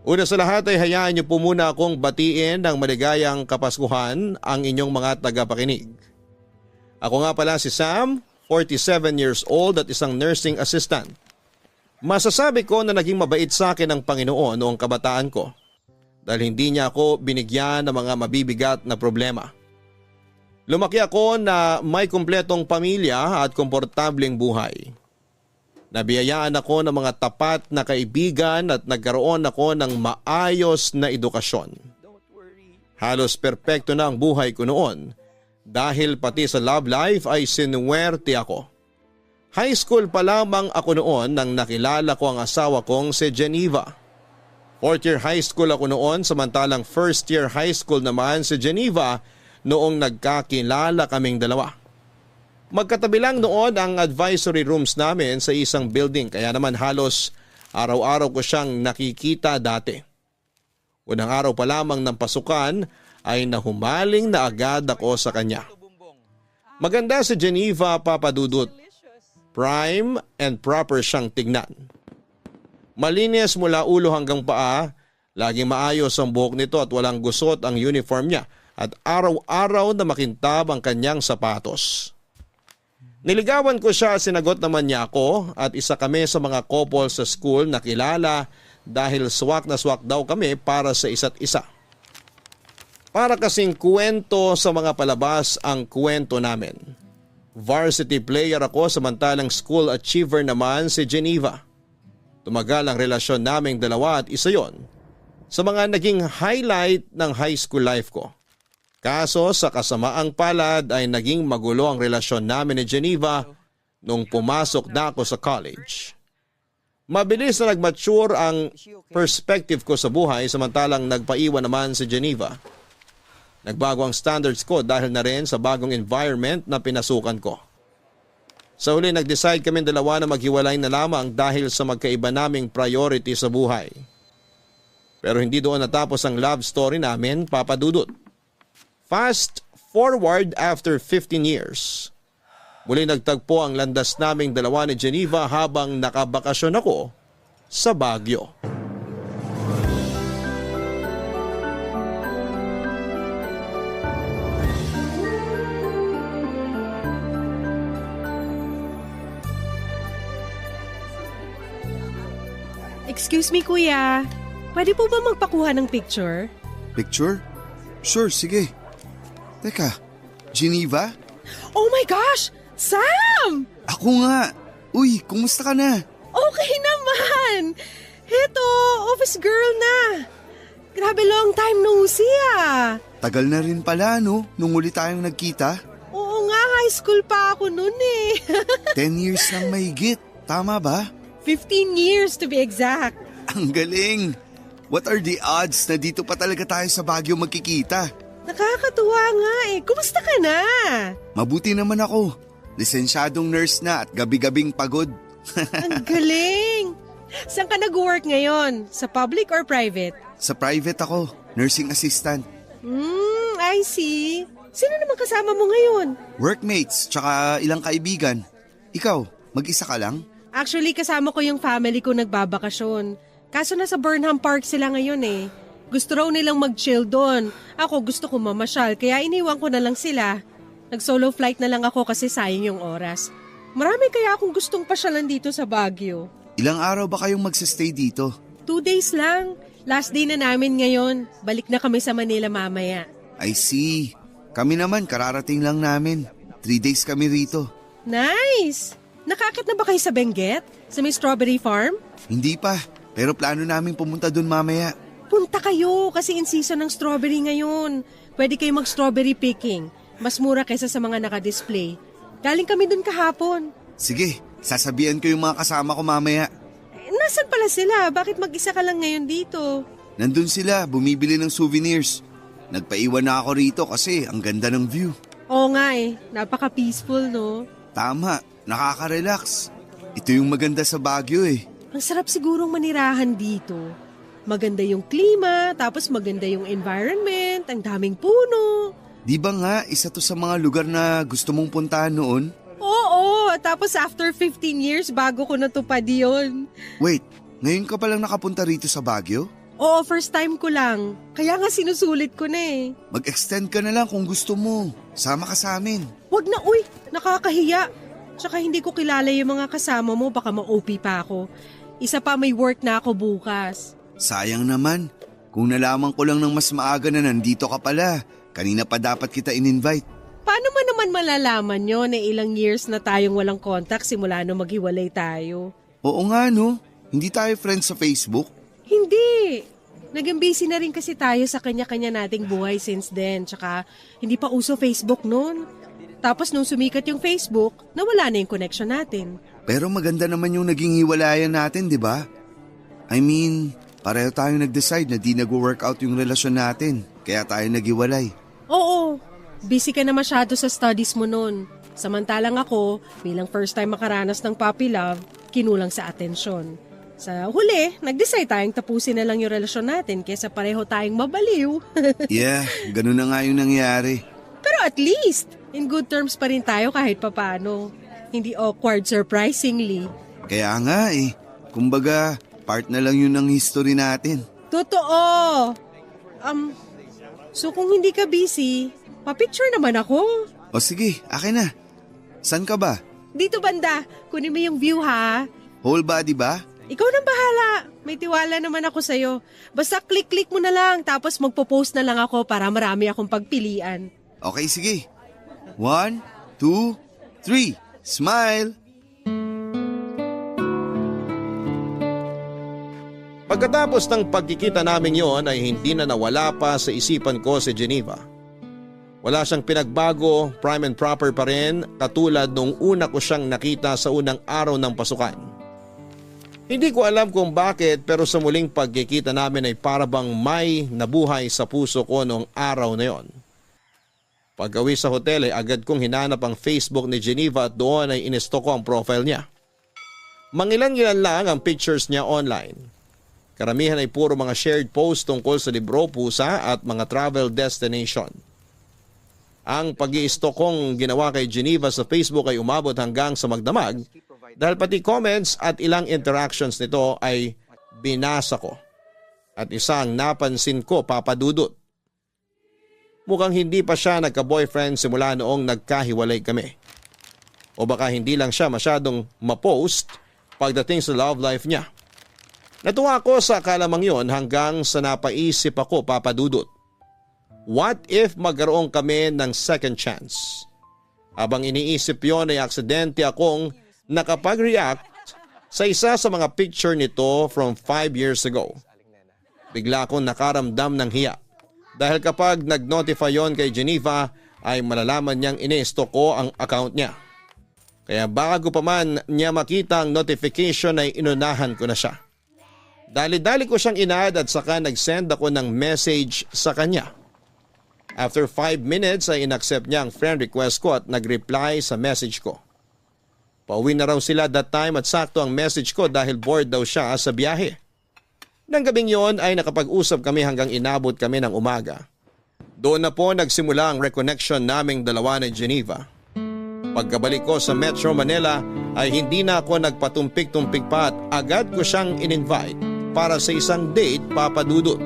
Una sa lahat ay hayaan niyo po muna akong batiin ng maligayang Kapaskuhan ang inyong mga tagapakinig. Ako nga pala si Sam, 47 years old at isang nursing assistant. Masasabi ko na naging mabait sa akin ng Panginoon noong kabataan ko dahil hindi niya ako binigyan ng mga mabibigat na problema. Lumaki ako na may kumpletong pamilya at komportableng buhay. Nabiyayaan ako ng mga tapat na kaibigan at nagkaroon ako ng maayos na edukasyon. Halos perpekto na ang buhay ko noon dahil pati sa love life ay sinuwerte ako. High school pa lamang ako noon nang nakilala ko ang asawa kong si Geneva. Fourth year high school ako noon samantalang first year high school naman si Geneva noong nagkakilala kaming dalawa. Magkatabi lang noon ang advisory rooms namin sa isang building kaya naman halos araw-araw ko siyang nakikita dati. Unang araw pa lamang ng pasukan ay nahumaling na agad ako sa kanya. Maganda si Geneva, Papa Dudut. Prime and proper siyang tignan. Malinis mula ulo hanggang paa, laging maayos ang buhok nito at walang gusot ang uniform niya at araw-araw na makintab ang kanyang sapatos. Niligawan ko siya, sinagot naman niya ako at isa kami sa mga couple sa school na kilala dahil swak na swak daw kami para sa isa't isa. Para kasing kwento sa mga palabas ang kwento namin. Varsity player ako samantalang school achiever naman si Geneva. Tumagal ang relasyon naming dalawa at isa yon sa mga naging highlight ng high school life ko. Kaso sa kasamaang palad ay naging magulo ang relasyon namin ni Geneva nung pumasok na ako sa college. Mabilis na nag-mature ang perspective ko sa buhay samantalang nagpaiwan naman si Geneva. Nagbago ang standards ko dahil na rin sa bagong environment na pinasukan ko. Sa huli nag-decide kami dalawa na maghiwalay na lamang dahil sa magkaiba naming priority sa buhay. Pero hindi doon natapos ang love story namin, Papa Dudut. Fast forward after 15 years. Muli nagtagpo ang landas naming dalawa ni Geneva habang nakabakasyon ako sa Baguio. Excuse me, kuya. Pwede po ba magpakuha ng picture? Picture? Sure, sige. Teka, Geneva? Oh my gosh! Sam! Ako nga! Uy, kumusta ka na? Okay naman! Heto, office girl na. Grabe, long time no see ah. Tagal na rin pala, no? Nung uli tayong nagkita. Oo nga, high school pa ako nun eh. 10 years nang mahigit. Tama ba? 15 years to be exact. Ang galing! What are the odds na dito pa talaga tayo sa Baguio magkikita? Nakakatuwa nga eh. Kumusta ka na? Mabuti naman ako. Lisensyadong nurse na at gabi-gabing pagod. Ang galing! Saan ka nag-work ngayon? Sa public or private? Sa private ako, nursing assistant. I see. Sino naman kasama mo ngayon? Workmates, tsaka ilang kaibigan. Ikaw, mag-isa ka lang? Actually, kasama ko yung family ko nagbabakasyon. Kaso nasa Burnham Park sila ngayon eh. Gusto raw nilang mag-chill doon. Ako gusto ko mamasyal kaya iniwan ko na lang sila. Nag-solo flight na lang ako kasi sayang yung oras. Marami kaya akong gustong pasyalan dito sa Baguio. Ilang araw ba kayong magsistay dito? 2 days lang. Last day na namin ngayon. Balik na kami sa Manila mamaya. I see. Kami naman, kararating lang namin. 3 days kami rito. Nice! Nakakit na ba kayo sa Benguet? Sa may strawberry farm? Hindi pa, pero plano namin pumunta dun mamaya. Punta kayo kasi in season ng strawberry ngayon. Pwede kayo mag-strawberry picking. Mas mura kaysa sa mga nakadisplay. Galing kami dun kahapon. Sige, sasabihan ko yung mga kasama ko mamaya. Nasaan pala sila? Bakit mag-isa ka lang ngayon dito? Nandun sila, bumibili ng souvenirs. Nagpaiwan na ako rito kasi ang ganda ng view. Oo nga eh, napaka-peaceful no? Tama, nakaka-relax. Ito yung maganda sa Baguio eh. Ang sarap sigurong manirahan dito. Maganda yung klima, tapos maganda yung environment, ang daming puno. Di ba nga isa to sa mga lugar na gusto mong puntahan noon? Oo, tapos after 15 years bago ko natupad yun. Wait, ngayon ka palang nakapunta rito sa Baguio? Oo, first time ko lang. Kaya nga sinusulit ko na eh. Mag-extend ka na lang kung gusto mo. Sama ka sa amin. Wag na, uy, nakakahiya. Tsaka hindi ko kilala yung mga kasama mo, baka ma-OP pa ako. Isa pa, may work na ako bukas. Sayang naman. Kung nalaman ko lang ng mas maaga na nandito ka pala, kanina pa dapat kita in-invite. Paano mo naman malalaman yun na ilang years na tayong walang contact simula nung maghiwalay tayo? Oo nga no, hindi tayo friends sa Facebook. Hindi. Naging busy na rin kasi tayo sa kanya-kanya nating buhay since then. Tsaka hindi pa uso Facebook noon. Tapos nung sumikat yung Facebook, nawala na yung connection natin. Pero maganda naman yung naging hiwalayan natin, di ba? I mean, pareho tayo nag-decide na di nag-workout yung relasyon natin. Kaya tayo naghiwalay. Oo, busy ka na masyado sa studies mo noon. Samantalang ako, bilang first time makaranas ng puppy love, kinulang sa atensyon. Sa huli, nag-decide tayong tapusin na lang yung relasyon natin kaysa pareho tayong mabaliw. Yeah, ganun na nga yung nangyari. Pero at least, in good terms pa rin tayo kahit papano. Hindi awkward surprisingly. Kaya nga eh, kumbaga, part na lang yun ng history natin. Totoo! So kung hindi ka busy, pa-picture naman ako. O sige, akin na. San ka ba? Dito banda, kunin mo yung view ha. Whole body ba? Ikaw nang bahala. May tiwala naman ako sa'yo. Basta click-click mo na lang tapos magpo-post na lang ako para marami akong pagpilian. Okay, sige. 1, 2, 3. Smile! Pagkatapos ng pagkikita namin yon ay hindi na nawala pa sa isipan ko si Geneva. Wala siyang pinagbago, prime and proper pa rin katulad nung una ko siyang nakita sa unang araw ng pasukan. Hindi ko alam kung bakit pero sa muling pagkikita namin ay parabang may nabuhay sa puso ko noong araw na yon. Pag-uwi sa hotel ay agad kong hinanap ang Facebook ni Geneva at doon ay inisto ko ang profile niya. Mangilan-ilan lang ang pictures niya online. Karamihan ay puro mga shared posts tungkol sa libro, pusa at mga travel destination. Ang pag-i-stalk kong ginawa kay Geneva sa Facebook ay umabot hanggang sa magdamag dahil pati comments at ilang interactions nito ay binasa ko. At isang napansin ko, Papa Dudut. Mukhang hindi pa siya nagka-boyfriend simula noong nagkahiwalay kami. O baka hindi lang siya masyadong ma-post pagdating sa love life niya. Natuwa ako sa kalamang yon hanggang sa napaisip ako, Papa Dudut. What if magkaroon kami ng second chance? Habang iniisip yon ay aksidente akong nakapag-react sa isa sa mga picture nito from 5 years ago. Bigla akong nakaramdam ng hiya. Dahil kapag nag-notify yon kay Geneva ay malalaman niyang ini-stalk ko ang account niya. Kaya bago pa man niya makita ang notification ay inunahan ko na siya. Dali-dali ko siyang inad at saka nag-send ako ng message sa kanya. After 5 minutes ay inaccept niya ang friend request ko at nag-reply sa message ko. Pauwi na raw sila that time at sakto ang message ko dahil bored daw siya sa biyahe. Nang gabing yon ay nakapag-usap kami hanggang inabot kami ng umaga. Doon na po nagsimula ang reconnection naming dalawa ni Geneva. Pagkabalik ko sa Metro Manila ay hindi na ako nagpatumpik-tumpik pa at agad ko siyang in-invite para sa isang date, Papa Dudut.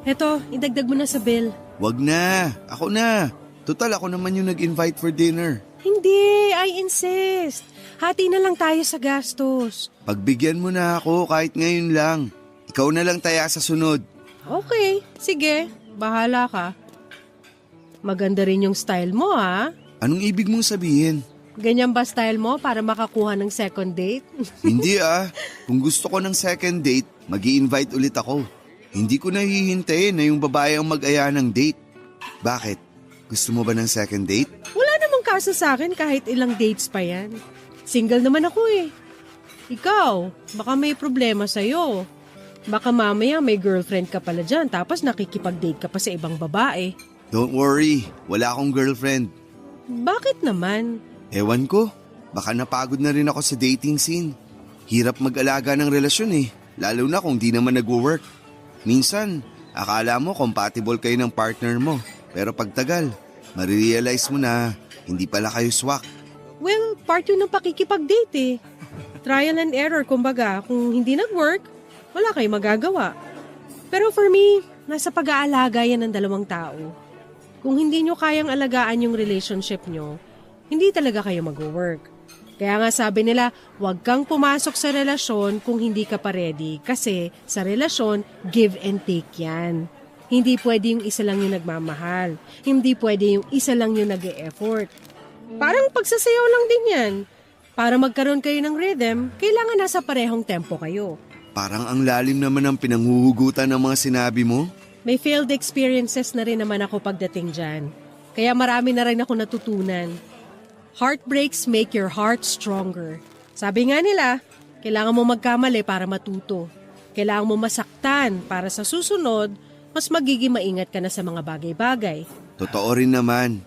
Eto, idagdag mo na sa bill. Wag na, ako na. Total ako naman yung nag-invite for dinner. Hindi, I insist. Hati na lang tayo sa gastos. Pagbigyan mo na ako kahit ngayon lang. Ikaw na lang taya sa sunod. Okay, sige. Bahala ka. Maganda rin yung style mo, ha? Anong ibig mong sabihin? Ganyan ba style mo para makakuha ng second date? Hindi ah. Kung gusto ko ng second date, mag-i-invite ulit ako. Hindi ko nahihintayin na yung babae ang mag-aya ng date. Bakit? Gusto mo ba ng second date? Wala namang kaso sa akin kahit ilang dates pa yan. Single naman ako eh. Ikaw, baka may problema sa'yo. Baka mamaya may girlfriend ka pala dyan tapos nakikipag-date ka pa sa ibang babae. Don't worry, wala akong girlfriend. Bakit naman? Ewan ko, baka napagod na rin ako sa dating scene. Hirap mag-alaga ng relasyon eh, lalo na kung di naman nag-work. Minsan, akala mo compatible kayo ng partner mo. Pero pagtagal, marirealize mo na hindi pala kayo swak. Well, part yun ng pakikipag-date eh. Trial and error, kumbaga. Kung hindi nag-work, wala kayong magagawa. Pero for me, nasa pag-aalaga yan ng dalawang tao. Kung hindi nyo kayang alagaan yung relationship nyo, hindi talaga kayo mag-work. Kaya nga sabi nila, huwag kang pumasok sa relasyon kung hindi ka pa ready. Kasi sa relasyon, give and take yan. Hindi pwede yung isa lang yung nagmamahal. Hindi pwede yung isa lang yung nag-e-effort. Parang pagsasayaw lang din yan. Para magkaroon kayo ng rhythm, kailangan nasa parehong tempo kayo. Parang ang lalim naman ng pinanghuhugutan ng mga sinabi mo. May failed experiences na rin naman ako pagdating dyan. Kaya marami na rin ako natutunan. Heartbreaks make your heart stronger. Sabi nga nila, kailangan mo magkamali para matuto. Kailangan mo masaktan para sa susunod, mas magiging maingat ka na sa mga bagay-bagay. Totoo rin naman.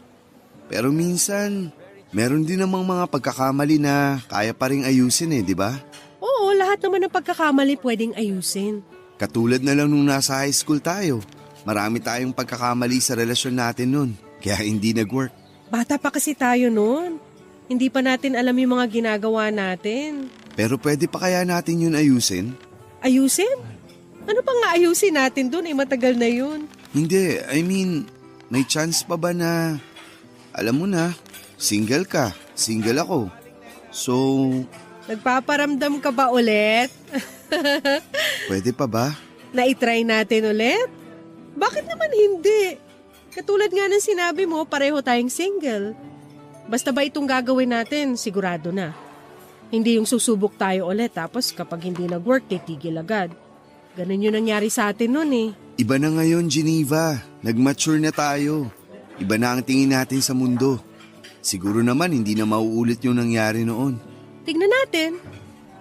Pero minsan, meron din namang mga pagkakamali na kaya pa ring ayusin di ba? Oo, lahat naman ng pagkakamali pwedeng ayusin. Katulad na lang nung nasa high school tayo. Marami tayong pagkakamali sa relasyon natin nun, kaya hindi nag-work. Bata pa kasi tayo noon. Hindi pa natin alam yung mga ginagawa natin. Pero pwede pa kaya natin yun ayusin? Ayusin? Ano pa nga ayusin natin dun? Matagal na yun. Hindi, I mean, may chance pa ba na, alam mo na, single ka, single ako. So, Nagpaparamdam ka ba ulit? pwede pa ba? Na-try natin ulit? Bakit naman hindi? Katulad nga ng sinabi mo, pareho tayong single. Basta ba itong gagawin natin, sigurado na. Hindi yung susubok tayo ulit tapos kapag hindi nag-work, titigil agad. Ganun yung nangyari sa atin nun eh. Iba na ngayon, Geneva. Nag-mature na tayo. Iba na ang tingin natin sa mundo. Siguro naman hindi na mauulit yung nangyari noon. Tignan natin.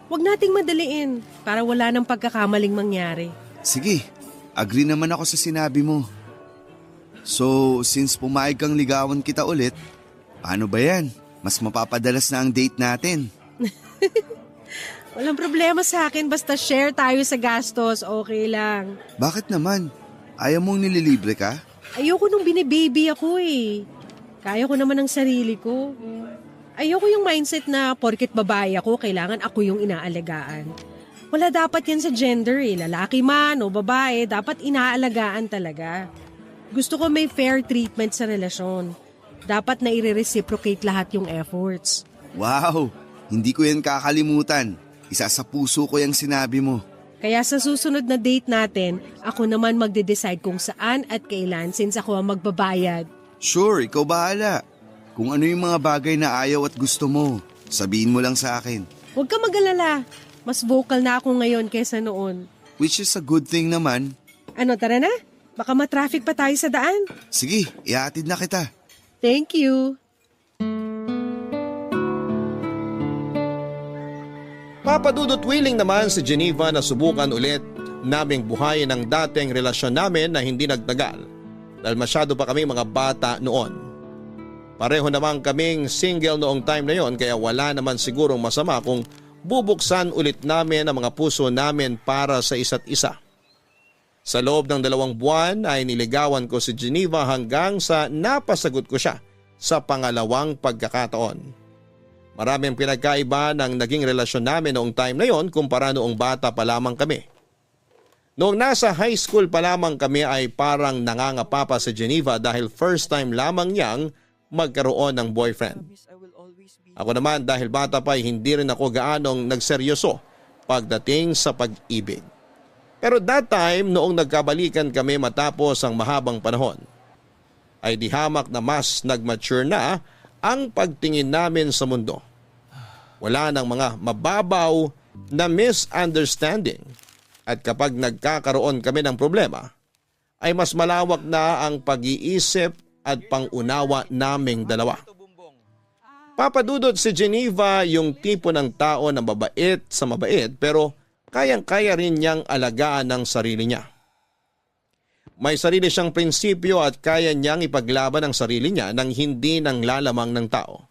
Huwag nating madaliin para wala nang pagkakamaling mangyari. Sige, agree naman ako sa sinabi mo. So, since pumayag kang ligawan kita ulit, paano ba yan? Mas mapapadalas na ang date natin. Walang problema sa akin basta share tayo sa gastos, okay lang. Bakit naman? Ayaw mong nililibre ka? Ayoko nung binibaby ako eh. Kaya ko naman ang sarili ko. Ayoko yung mindset na porket babae ako, kailangan ako yung inaalagaan. Wala dapat yan sa gender eh. Lalaki man o babae, dapat inaalagaan talaga. Gusto ko may fair treatment sa relasyon. Dapat na i-reciprocate lahat yung efforts. Wow! Hindi ko yan kakalimutan. Isa sa puso ko yung sinabi mo. Kaya sa susunod na date natin, ako naman magde-decide kung saan at kailan since ako ang magbabayad. Sure, ikaw bahala. Kung ano yung mga bagay na ayaw at gusto mo, sabihin mo lang sa akin. Huwag ka mag-alala. Mas vocal na ako ngayon kaysa noon. Which is a good thing naman. Ano, tara na? Baka matraffic pa tayo sa daan. Sige, ihatid na kita. Thank you. Papadudot willing naman si Geneva na subukan ulit naming buhayin ang dating relasyon namin na hindi nagtagal dahil masyado pa kami mga bata noon. Pareho naman kaming single noong time na yon kaya wala naman sigurong masama kung bubuksan ulit namin ang mga puso namin para sa isa't isa. Sa loob ng 2 buwan ay niligawan ko si Geneva hanggang sa napasagot ko siya sa pangalawang pagkakataon. Maraming pinagkaiba ng naging relasyon namin noong time na yon kumpara noong bata pa lamang kami. Noong nasa high school pa lamang kami ay parang nangangapa pa si Geneva dahil first time lamang niyang magkaroon ng boyfriend. Ako naman dahil bata pa ay hindi rin ako gaanong nagseryoso pagdating sa pag-ibig. Pero that time noong nagkabalikan kami matapos ang mahabang panahon, ay di hamak na mas nag-mature na ang pagtingin namin sa mundo. Wala nang mga mababaw na misunderstanding at kapag nagkakaroon kami ng problema, ay mas malawak na ang pag-iisip at pangunawa naming dalawa. Papadudot si Geneva yung tipo ng tao na mabait sa mabait pero kayang-kaya rin niyang alagaan ng sarili niya. May sarili siyang prinsipyo at kaya niyang ipaglaban ang sarili niya nang hindi nang lalamang ng tao.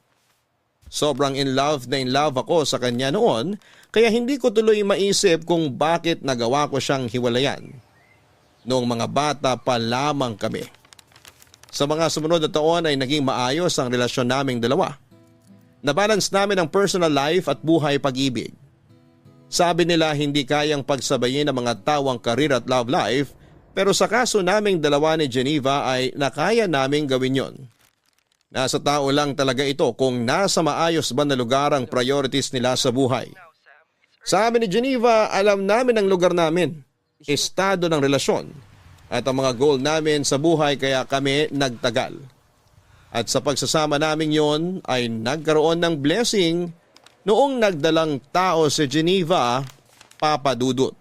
Sobrang in love ako sa kanya noon kaya hindi ko tuloy maisip kung bakit nagawa ko siyang hiwalayan. Noong mga bata pa lamang kami. Sa mga sumunod na taon ay naging maayos ang relasyon naming dalawa. Nabalance namin ang personal life at buhay pag-ibig. Sabi nila hindi kayang pagsabayin ang mga tawang career at love life, pero sa kaso naming dalawa ni Geneva ay nakaya naming gawin yon. Nasa tao lang talaga ito kung nasa maayos ba na lugar ang priorities nila sa buhay. Sa amin ni Geneva, alam namin ang lugar namin, estado ng relasyon at ang mga goal namin sa buhay kaya kami nagtagal. At sa pagsasama namin yon ay nagkaroon ng blessing noong nagdalang tao si Geneva, Papa Dudut.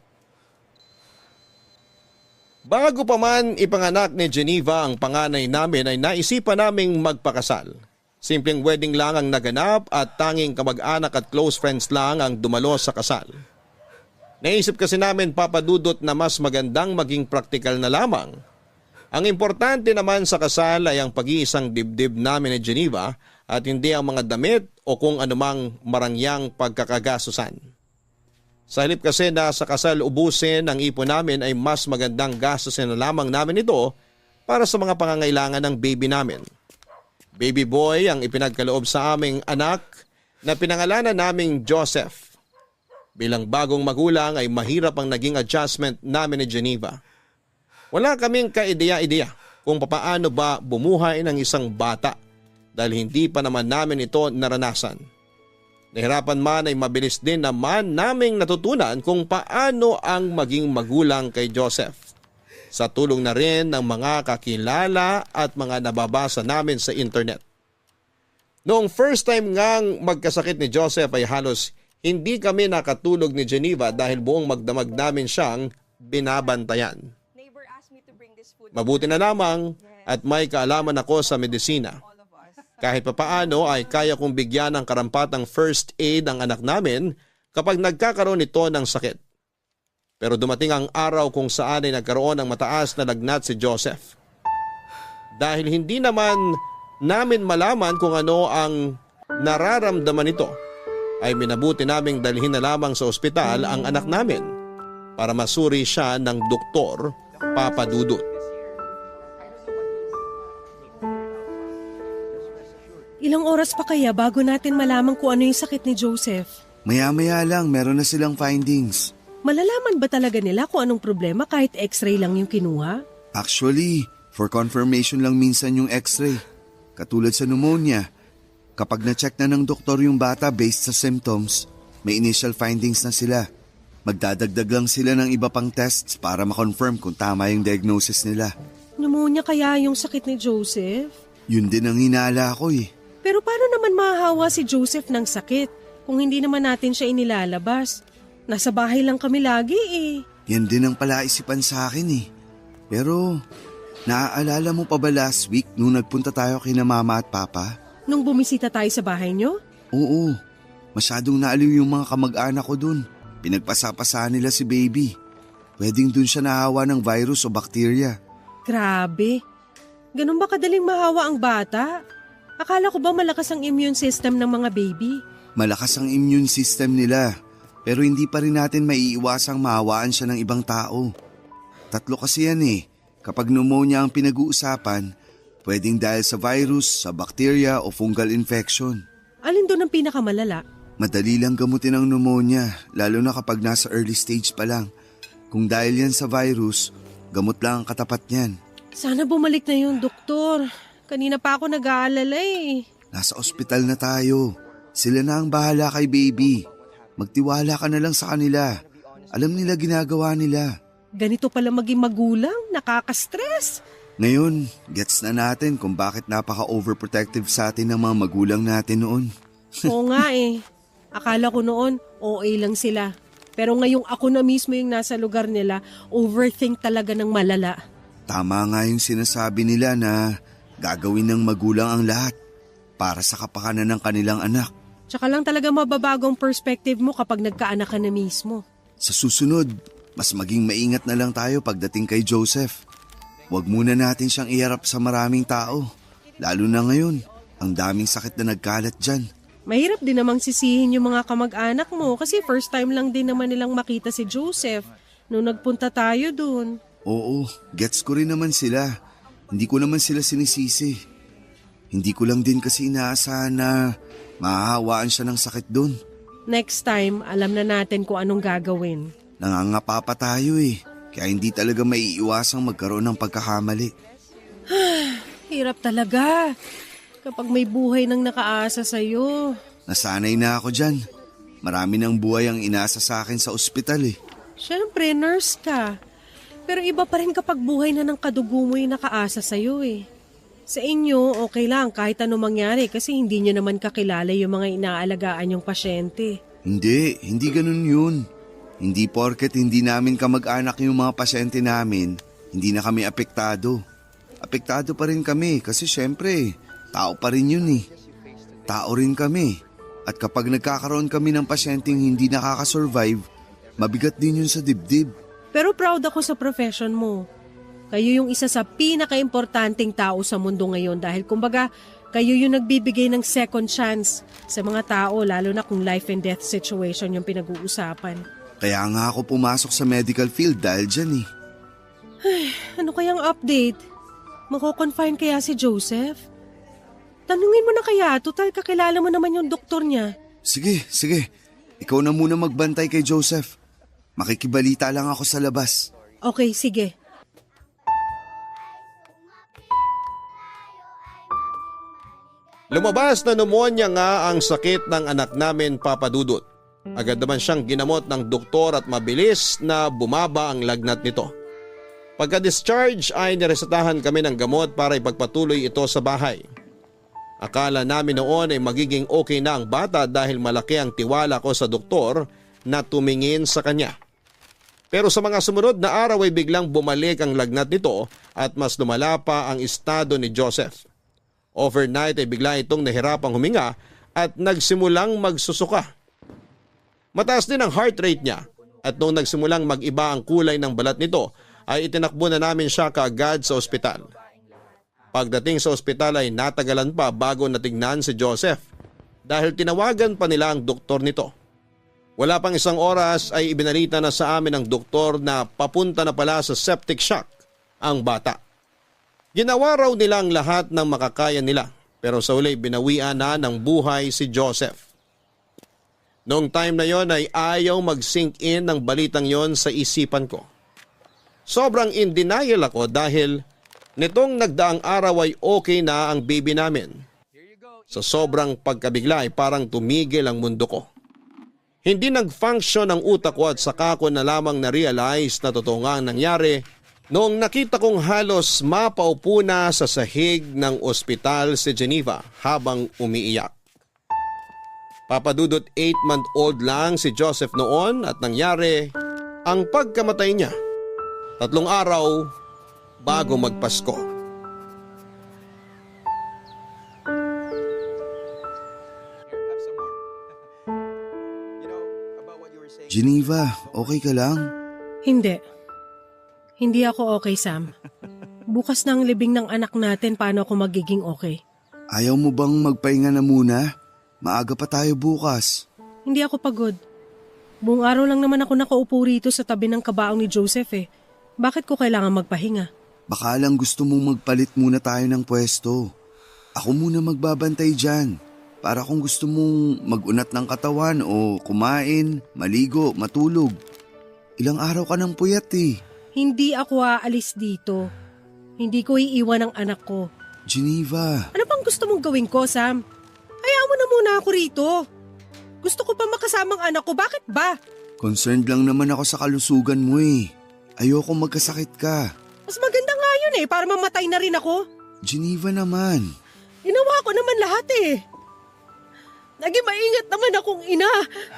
Bago pa man ipanganak ni Geneva ang panganay namin ay naisipan naming magpakasal. Simpleng wedding lang ang naganap at tanging kamag-anak at close friends lang ang dumalo sa kasal. Naisip kasi namin, Papa Dudut, na mas magandang maging praktikal na lamang. Ang importante naman sa kasal ay ang pag-iisang dibdib namin ni Geneva at hindi ang mga damit o kung anumang marangyang pagkakagastusan. Sa halip kasi na sa kasal ubusin ang ipon namin ay mas magandang gastusin na lamang namin ito para sa mga pangangailangan ng baby namin. Baby boy ang ipinagkaloob sa aming anak na pinangalanan naming Joseph. Bilang bagong magulang ay mahirap ang naging adjustment namin ni Geneva. Wala kaming kaideya-ideya kung papaano ba bumuhay ng isang bata dahil hindi pa naman namin ito naranasan. Nahirapan man ay mabilis din naman naming natutunan kung paano ang maging magulang kay Joseph. Sa tulong na rin ng mga kakilala at mga nababasa namin sa internet. Noong first time ngang magkasakit ni Joseph ay halos hindi kami nakatulog ni Geneva dahil buong magdamag namin siyang binabantayan. Mabuti na lamang at may kaalaman ako sa medisina. Kahit papaano ay kaya kong bigyan ng karampatang first aid ang anak namin kapag nagkakaroon ito ng sakit. Pero dumating ang araw kung saan ay nagkaroon ng mataas na lagnat si Joseph. Dahil hindi naman namin malaman kung ano ang nararamdaman nito, ay minabuti naming dalhin na lamang sa ospital ang anak namin para masuri siya ng doktor, Papa Dudut. Ilang oras pa kaya bago natin malaman kung ano yung sakit ni Joseph? Maya-maya lang, meron na silang findings. Malalaman ba talaga nila kung anong problema kahit x-ray lang yung kinuha? Actually, for confirmation lang minsan yung x-ray. Katulad sa pneumonia, kapag na-check na ng doktor yung bata based sa symptoms, may initial findings na sila. Magdadagdag lang sila ng iba pang tests para ma-confirm kung tama yung diagnosis nila. Pneumonia kaya yung sakit ni Joseph? Yun din ang hinala ko eh. Pero paano naman mahahawa si Joseph ng sakit kung hindi naman natin siya inilalabas? Nasa bahay lang kami lagi eh. Yan din ang palaisipan sa akin eh. Pero, naaalala mo pa ba last week nung nagpunta tayo kina mama at papa? Nung bumisita tayo sa bahay nyo? Oo, masyadong naaliw yung mga kamag-anak ko dun. Pinagpasapasaan nila si baby. Pwedeng dun siya nahawa ng virus o bakterya. Grabe. Ganun ba kadaling mahawa ang bata? Akala ko ba malakas ang immune system ng mga baby? Malakas ang immune system nila, pero hindi pa rin natin maiiwasang mahawaan siya ng ibang tao. 3 kasi yan eh. Kapag pneumonia ang pinag-uusapan, pwedeng dahil sa virus, sa bacteria o fungal infection. Alin doon ang pinakamalala? Madali lang gamutin ang pneumonia, lalo na kapag nasa early stage pa lang. Kung dahil yan sa virus, gamot lang ang katapat niyan. Sana bumalik na yung doktor. Kanina pa ako nag-aalala eh. Nasa ospital na tayo. Sila na ang bahala kay baby. Magtiwala ka na lang sa kanila. Alam nila ginagawa nila. Ganito pala maging magulang, nakaka-stress. Ngayon, gets na natin kung bakit napaka-overprotective sa atin ng mga magulang natin noon. Oo nga eh. Akala ko noon, OA lang sila. Pero ngayong ako na mismo yung nasa lugar nila, overthink talaga ng malala. Tama nga yung sinasabi nila na gagawin ng magulang ang lahat para sa kapakanan ng kanilang anak. Tsaka lang talaga mababagong perspective mo kapag nagkaanak ka na mismo. Sa susunod, mas maging maingat na lang tayo pagdating kay Joseph. Huwag muna natin siyang iharap sa maraming tao. Lalo na ngayon, ang daming sakit na nagkalat dyan. Mahirap din namang sisihin yung mga kamag-anak mo kasi first time lang din naman nilang makita si Joseph nung nagpunta tayo dun. Oo, gets ko rin naman sila. Hindi ko naman sila sinisisi. Hindi ko lang din kasi inaasahan na mahahawaan siya ng sakit doon. Next time, alam na natin kung anong gagawin. Nangangapa pa tayo kaya hindi talaga maiiwasang magkaroon ng pagkakamali. Hirap talaga kapag may buhay nang nakaasa sa'yo. Nasanay na ako dyan. Marami ng buhay ang inasa sa akin sa ospital Siyempre, nurse ka. Pero iba pa rin kapag buhay na ng kadugo mo yung nakaasa sa'yo Sa inyo, okay lang kahit ano mangyari kasi hindi nyo naman kakilala yung mga inaalagaan yung pasyente. Hindi ganun yun. Hindi porket hindi namin kamag-anak yung mga pasyente namin, hindi na kami apektado. Apektado pa rin kami kasi syempre, tao pa rin yun Tao rin kami. At kapag nagkakaroon kami ng pasyenteng hindi nakakasurvive, mabigat din yun sa dibdib. Pero proud ako sa profession mo. Kayo yung isa sa pinaka-importanting tao sa mundo ngayon dahil kumbaga kayo yung nagbibigay ng second chance sa mga tao lalo na kung life and death situation yung pinag-uusapan. Kaya nga ako pumasok sa medical field dahil dyan Ano kayang update? Mako-confine kaya si Joseph? Tanungin mo na kaya, total kakilala mo naman yung doktor niya. Sige. Ikaw na muna magbantay kay Joseph. Makikibalita lang ako sa labas. Okay, sige. Lumabas na pneumonia nga ang sakit ng anak namin, Papa Dudut. Agad naman siyang ginamot ng doktor at mabilis na bumaba ang lagnat nito. Pagka-discharge ay niresetahan kami ng gamot para ipagpatuloy ito sa bahay. Akala namin noon ay magiging okay na ang bata dahil malaki ang tiwala ko sa doktor na tumingin sa kanya. Pero sa mga sumunod na araw ay biglang bumalik ang lagnat nito at mas lumala pa ang estado ni Joseph. Overnight ay bigla itong nahirapang huminga at nagsimulang magsusuka. Mataas din ang heart rate niya at nung nagsimulang mag-iba ang kulay ng balat nito ay itinakbo na namin siya kaagad sa ospital. Pagdating sa ospital ay natagalan pa bago natignan si Joseph dahil tinawagan pa nila ang doktor nito. Wala pang isang oras ay ibinalita na sa amin ng doktor na papunta na pala sa septic shock ang bata. Ginawa raw nila ang lahat ng makakaya nila pero sa huli binawian na ng buhay si Joseph. Noong time na yon ay ayaw mag-sink in ng balitang yon sa isipan ko. Sobrang in denial ako dahil nitong nagdaang araw ay okay na ang baby namin. Sa sobrang pagkabigla ay parang tumigil ang mundo ko. Hindi nag-function ang utak ko at saka ko na lamang na-realize na totoo nga ang nangyari noong nakita kong halos mapaupo na sa sahig ng ospital si Geneva habang umiiyak. Papadudot 8-month-old lang si Joseph noon at nangyari ang pagkamatay niya 3 araw bago magpasko. Geneva, okay ka lang? Hindi. Hindi ako okay, Sam. Bukas na ang libing ng anak natin, paano ako magiging okay? Ayaw mo bang magpahinga na muna? Maaga pa tayo bukas. Hindi ako pagod. Buong araw lang naman ako nakaupo rito sa tabi ng kabaong ni Joseph Bakit ko kailangan magpahinga? Baka lang gusto mong magpalit muna tayo ng pwesto. Ako muna magbabantay dyan. Para kung gusto mong mag-unat ng katawan o kumain, maligo, matulog. Ilang araw ka ng puyat Hindi ako aalis dito. Hindi ko iiwan ang anak ko. Geneva. Ano bang gusto mong gawin ko, Sam? Hayaan mo na muna ako rito. Gusto ko pa makasamang anak ko, bakit ba? Concerned lang naman ako sa kalusugan mo Ayoko magkasakit ka. Mas maganda nga yun para mamatay na rin ako. Geneva naman. Ginawa ko naman lahat Naging maingat naman akong ina.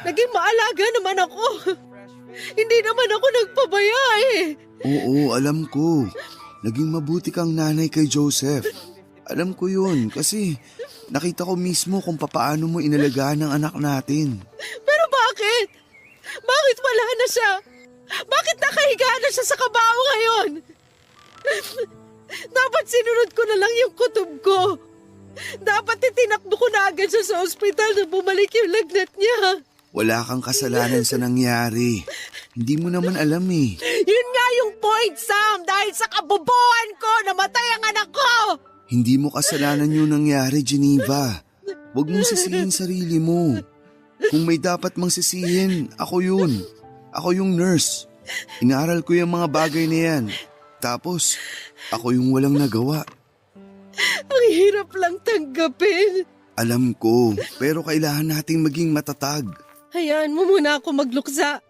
Naging maalaga naman ako. Hindi naman ako nagpabaya Oo, alam ko. Naging mabuti kang nanay kay Joseph. Alam ko yun kasi nakita ko mismo kung papaano mo inalagaan ang anak natin. Pero bakit? Bakit wala na siya? Bakit nakahiga na siya sa kabao ngayon? Dapat sinunod ko na lang yung kutob ko. Dapat itinakbo ko na agad siya sa ospital na bumalik yung lagnat niya. Wala kang kasalanan sa nangyari. Hindi mo naman alam Yun nga yung point, Sam. Dahil sa kabobohan ko, namatay ang anak Hindi mo kasalanan yung nangyari, Geneva. Huwag mong sisihin sarili mo. Kung may dapat mang sisihin, ako yun. Ako yung nurse. Inaaral ko yung mga bagay na yan. Tapos, ako yung walang nagawa. Ang hirap lang tanggapin. Alam ko, pero kailangan nating maging matatag. Hayaan mo muna ako magluksa.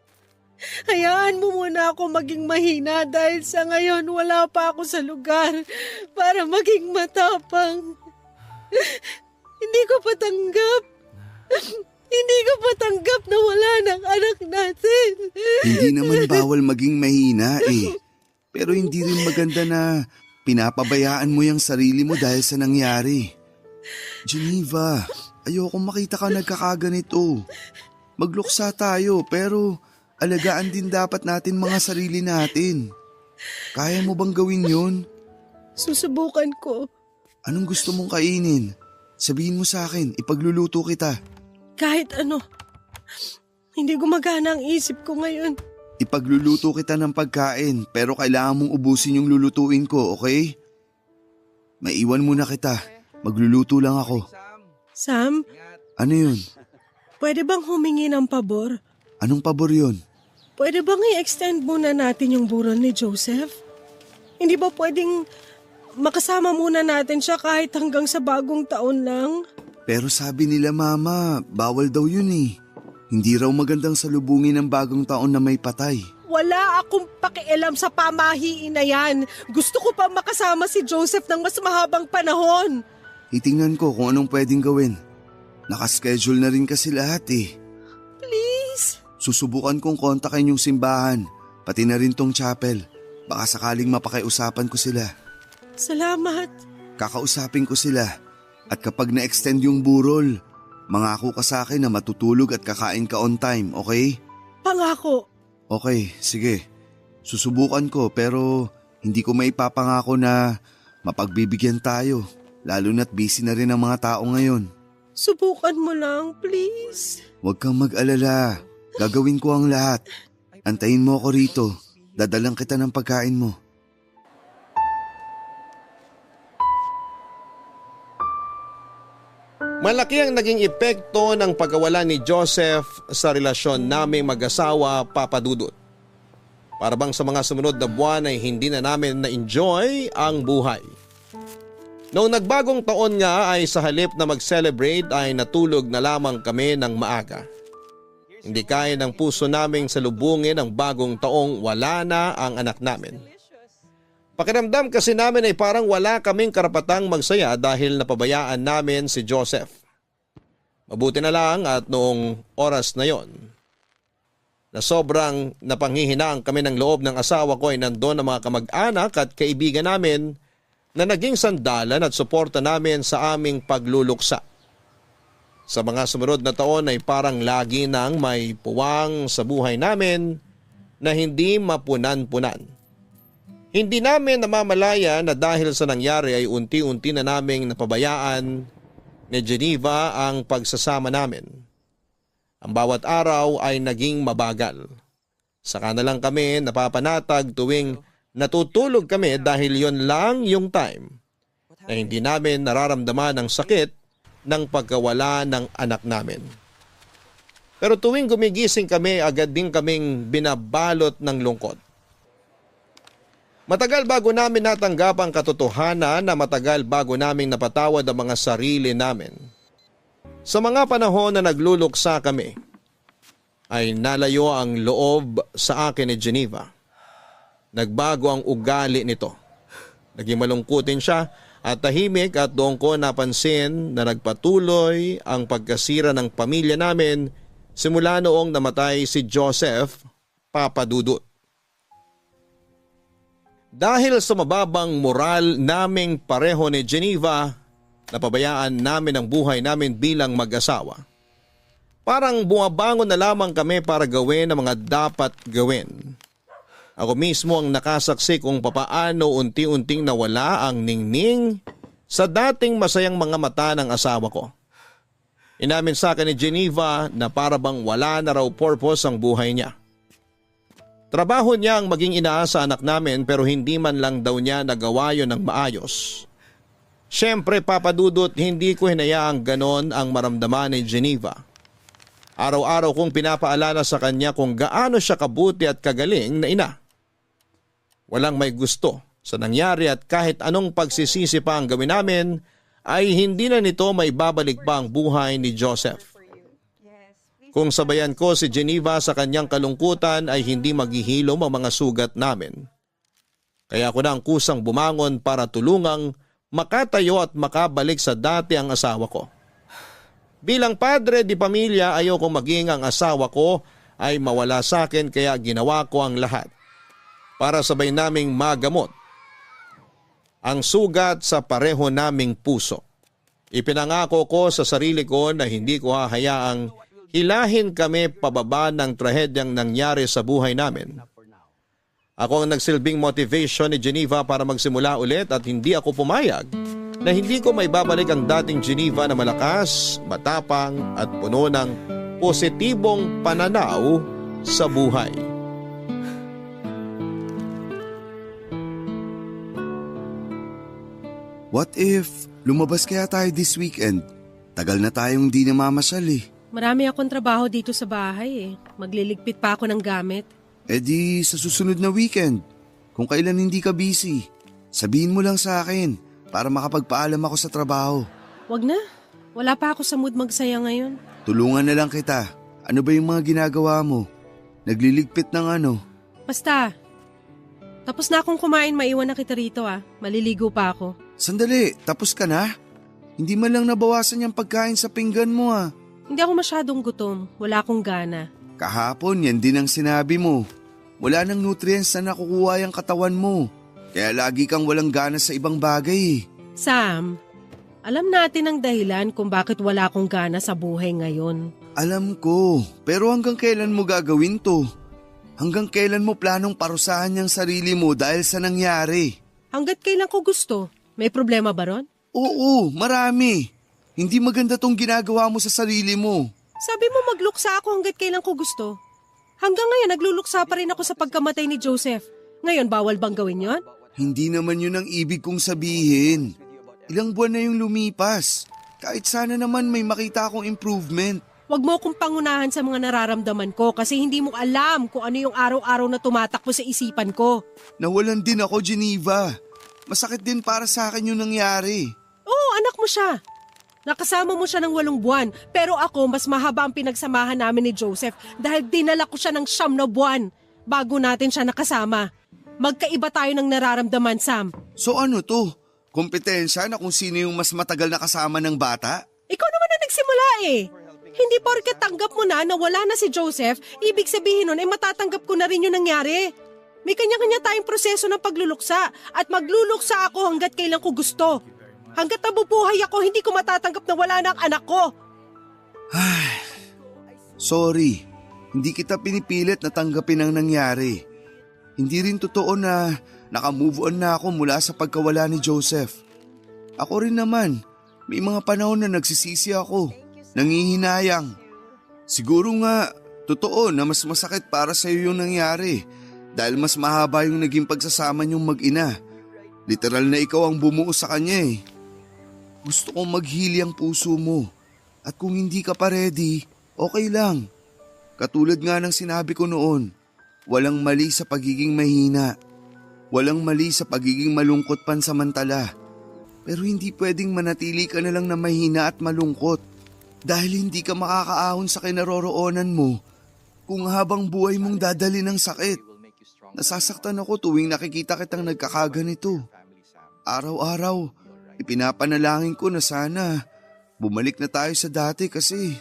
Hayaan mo muna ako maging mahina dahil sa ngayon wala pa ako sa lugar para maging matapang. Hindi ko pa tanggap. Hindi ko pa tanggap na wala ng anak natin. Hindi naman bawal maging mahina eh. Pero hindi rin maganda na pinapabayaan mo yung sarili mo dahil sa nangyari. Geneva, ayoko makita ka nagkakaganito. Magluksa tayo pero alagaan din dapat natin mga sarili natin. Kaya mo bang gawin yun? Susubukan ko. Anong gusto mong kainin? Sabihin mo sa akin, ipagluluto kita. Kahit ano. Hindi gumagana ang isip ko ngayon. Ipagluluto kita ng pagkain pero kailangan mong ubusin yung lulutuin ko, okay? Maiwan muna kita. Magluluto lang ako. Sam, Ano yun? pwede bang humingi ng pabor? Anong pabor yun? Pwede bang i-extend muna natin yung burol ni Joseph? Hindi ba pwedeng makasama muna natin siya kahit hanggang sa bagong taon lang? Pero sabi nila mama, bawal daw yun eh. Hindi raw magandang salubungin ng bagong taon na may patay. Wala akong pakialam sa pamahiin na yan. Gusto ko pa makasama si Joseph ng mas mahabang panahon. Titingnan ko kung anong pwedeng gawin. Nakaschedule na rin kasi lahat eh. Please? Susubukan kong kontakin yung simbahan, pati na rin tong chapel. Baka sakaling mapakiusapan ko sila. Salamat. Kakausapin ko sila. At kapag na-extend yung burol, mangako ka sa akin na matutulog at kakain ka on time, okay? Pangako. Okay, sige. Susubukan ko pero hindi ko maipapangako na mapagbibigyan tayo. Lalo na't busy na rin ang mga tao ngayon. Subukan mo lang, please. Huwag kang mag-alala. Gagawin ko ang lahat. Antayin mo ako rito. Dadalang kita ng pagkain mo. Malaki ang naging epekto ng pagkawala ni Joseph sa relasyon naming mag-asawa, Papa Dudut. Para bang sa mga sumunod na buwan ay hindi na namin na-enjoy ang buhay. Noong nagbagong taon nga ay sa halip na mag-celebrate ay natulog na lamang kami ng maaga. Hindi kaya ng puso naming salubungin ang bagong taong wala na ang anak namin. Pakiramdam kasi namin ay parang wala kaming karapatang magsaya dahil napabayaan namin si Joseph. Mabuti na lang at noong oras na yon, na sobrang napanghihinaan kami ng loob ng asawa ko ay nandoon ang mga kamag-anak at kaibigan namin na naging sandalan at suporta namin sa aming pagluluksa. Sa mga sumunod na taon ay parang lagi nang may puwang sa buhay namin na hindi mapunan-punan. Hindi namin namamalaya na dahil sa nangyari ay unti-unti na naming napabayaan ni Geneva ang pagsasama namin. Ang bawat araw ay naging mabagal. Saka na lang kami napapanatag tuwing natutulog kami dahil yon lang yung time na hindi namin nararamdaman ang sakit ng pagkawala ng anak namin. Pero tuwing gumigising kami, agad din kaming binabalot ng lungkot. Matagal bago namin natanggap ang katotohanan na matagal bago namin napatawad ang mga sarili namin. Sa mga panahon na nagluluksa kami, ay nalayo ang loob sa akin ni Geneva. Nagbago ang ugali nito. Naging malungkutin siya at tahimik at doon ko napansin na nagpatuloy ang pagkasira ng pamilya namin simula noong namatay si Joseph, Papa Dudut. Dahil sa mababang moral naming pareho ni Geneva, napabayaan namin ang buhay namin bilang mag-asawa. Parang bumabangon na lamang kami para gawin ang mga dapat gawin. Ako mismo ang nakasaksi kung papaano unti-unting nawala ang ningning sa dating masayang mga mata ng asawa ko. Inamin sa akin ni Geneva na para bang wala na raw purpose ang buhay niya. Trabaho niya ang maging ina sa anak namin pero hindi man lang daw niya nagawa yon ng maayos. Siyempre papadudot, hindi ko hinayaang ganon ang maramdaman ni Geneva. Araw-araw kong pinapaalala sa kanya kung gaano siya kabuti at kagaling na ina. Walang may gusto sa nangyari at kahit anong pagsisisi pa ang gawin namin ay hindi na nito may babalik pa ang buhay ni Joseph. Kung sabayan ko si Geneva sa kanyang kalungkutan ay hindi maghihilom ang mga sugat namin. Kaya ako na ang kusang bumangon para tulungang makatayo at makabalik sa dati ang asawa ko. Bilang padre di pamilya, ayaw kong maging ang asawa ko ay mawala sa akin kaya ginawa ko ang lahat para sabay naming magamot ang sugat sa pareho naming puso. Ipinangako ko sa sarili ko na hindi ko hahayaang hilahin kami pababa ng trahedyang nangyari sa buhay namin. Ako ang nagsilbing motivation ni Geneva para magsimula ulit at hindi ako pumayag na hindi ko may babalik ang dating Geneva na malakas, matapang at puno ng positibong pananaw sa buhay. What if lumabas kaya tayo this weekend? Tagal na tayong di namamasyal eh. Marami akong trabaho dito sa bahay eh. Magliligpit pa ako ng gamit. E di sa susunod na weekend, kung kailan hindi ka busy, sabihin mo lang sa akin para makapagpaalam ako sa trabaho. Wag na. Wala pa ako sa mood magsaya ngayon. Tulungan na lang kita. Ano ba yung mga ginagawa mo? Nagliligpit ng ano? Basta. Tapos na akong kumain, maiwan na kita rito ah. Maliligo pa ako. Sandali, tapos ka na? Hindi man lang nabawasan yung pagkain sa pinggan mo ah. Hindi ako masyadong gutom. Wala akong gana. Kahapon yan din ang sinabi mo. Wala nang nutrients na nakukuha yung katawan mo. Kaya lagi kang walang gana sa ibang bagay. Sam, alam natin ang dahilan kung bakit wala akong gana sa buhay ngayon. Alam ko, pero hanggang kailan mo gagawin to? Hanggang kailan mo planong parusahan yung sarili mo dahil sa nangyari? Hanggat kailan ko gusto. May problema ba ron? Oo, marami. Hindi maganda tong ginagawa mo sa sarili mo. Sabi mo magluksa ako hanggat kailan ko gusto. Hanggang ngayon nagluluksa pa rin ako sa pagkamatay ni Joseph. Ngayon bawal bang gawin yon? Hindi naman yun ang ibig kong sabihin. Ilang buwan na yung lumipas. Kahit sana naman may makita akong improvement. Huwag mo akong pangunahan sa mga nararamdaman ko kasi hindi mo alam kung ano yung araw-araw na tumatakbo sa isipan ko. Nawalan din ako, Geneva. Masakit din para sa akin yung nangyari. Oo, anak mo siya. Nakasama mo siya ng 8 buwan, pero ako mas mahaba ang pinagsamahan namin ni Joseph dahil dinala ko siya ng 9 na buwan bago natin siya nakasama. Magkaiba tayo ng nararamdaman, Sam. So ano to? Kompetensya na kung sino yung mas matagal na kasama ng bata? Ikaw naman na nagsimula eh. Hindi porket tanggap mo na wala na si Joseph, ibig sabihin nun ay matatanggap ko na rin yung nangyari. May kanya-kanya tayong proseso ng pagluluksa at magluluksa ako hanggat kailan ko gusto. Hanggat nabubuhay ako, hindi ko matatanggap na wala na ang anak ko. Sorry, hindi kita pinipilit na tanggapin ang nangyari. Hindi rin totoo na nakamove on na ako mula sa pagkawala ni Joseph. Ako rin naman, may mga panahon na nagsisisi ako, nangihinayang. Siguro nga, totoo na mas masakit para sa iyo yung nangyari dahil mas mahaba yung naging pagsasama niyong mag-ina. Literal na ikaw ang bumuo sa kanya eh. Gusto kong maghili ang puso mo at kung hindi ka pa ready, okay lang. Katulad nga ng sinabi ko noon, walang mali sa pagiging mahina. Walang mali sa pagiging malungkot pansamantala. Pero hindi pwedeng manatili ka na lang na mahina at malungkot dahil hindi ka makakaahon sa kinaroroonan mo kung habang buhay mong dadali ng sakit. Nasasaktan ako tuwing nakikita kitang nagkakaganito. Araw-araw, ipinapanalangin ko na sana bumalik na tayo sa dati kasi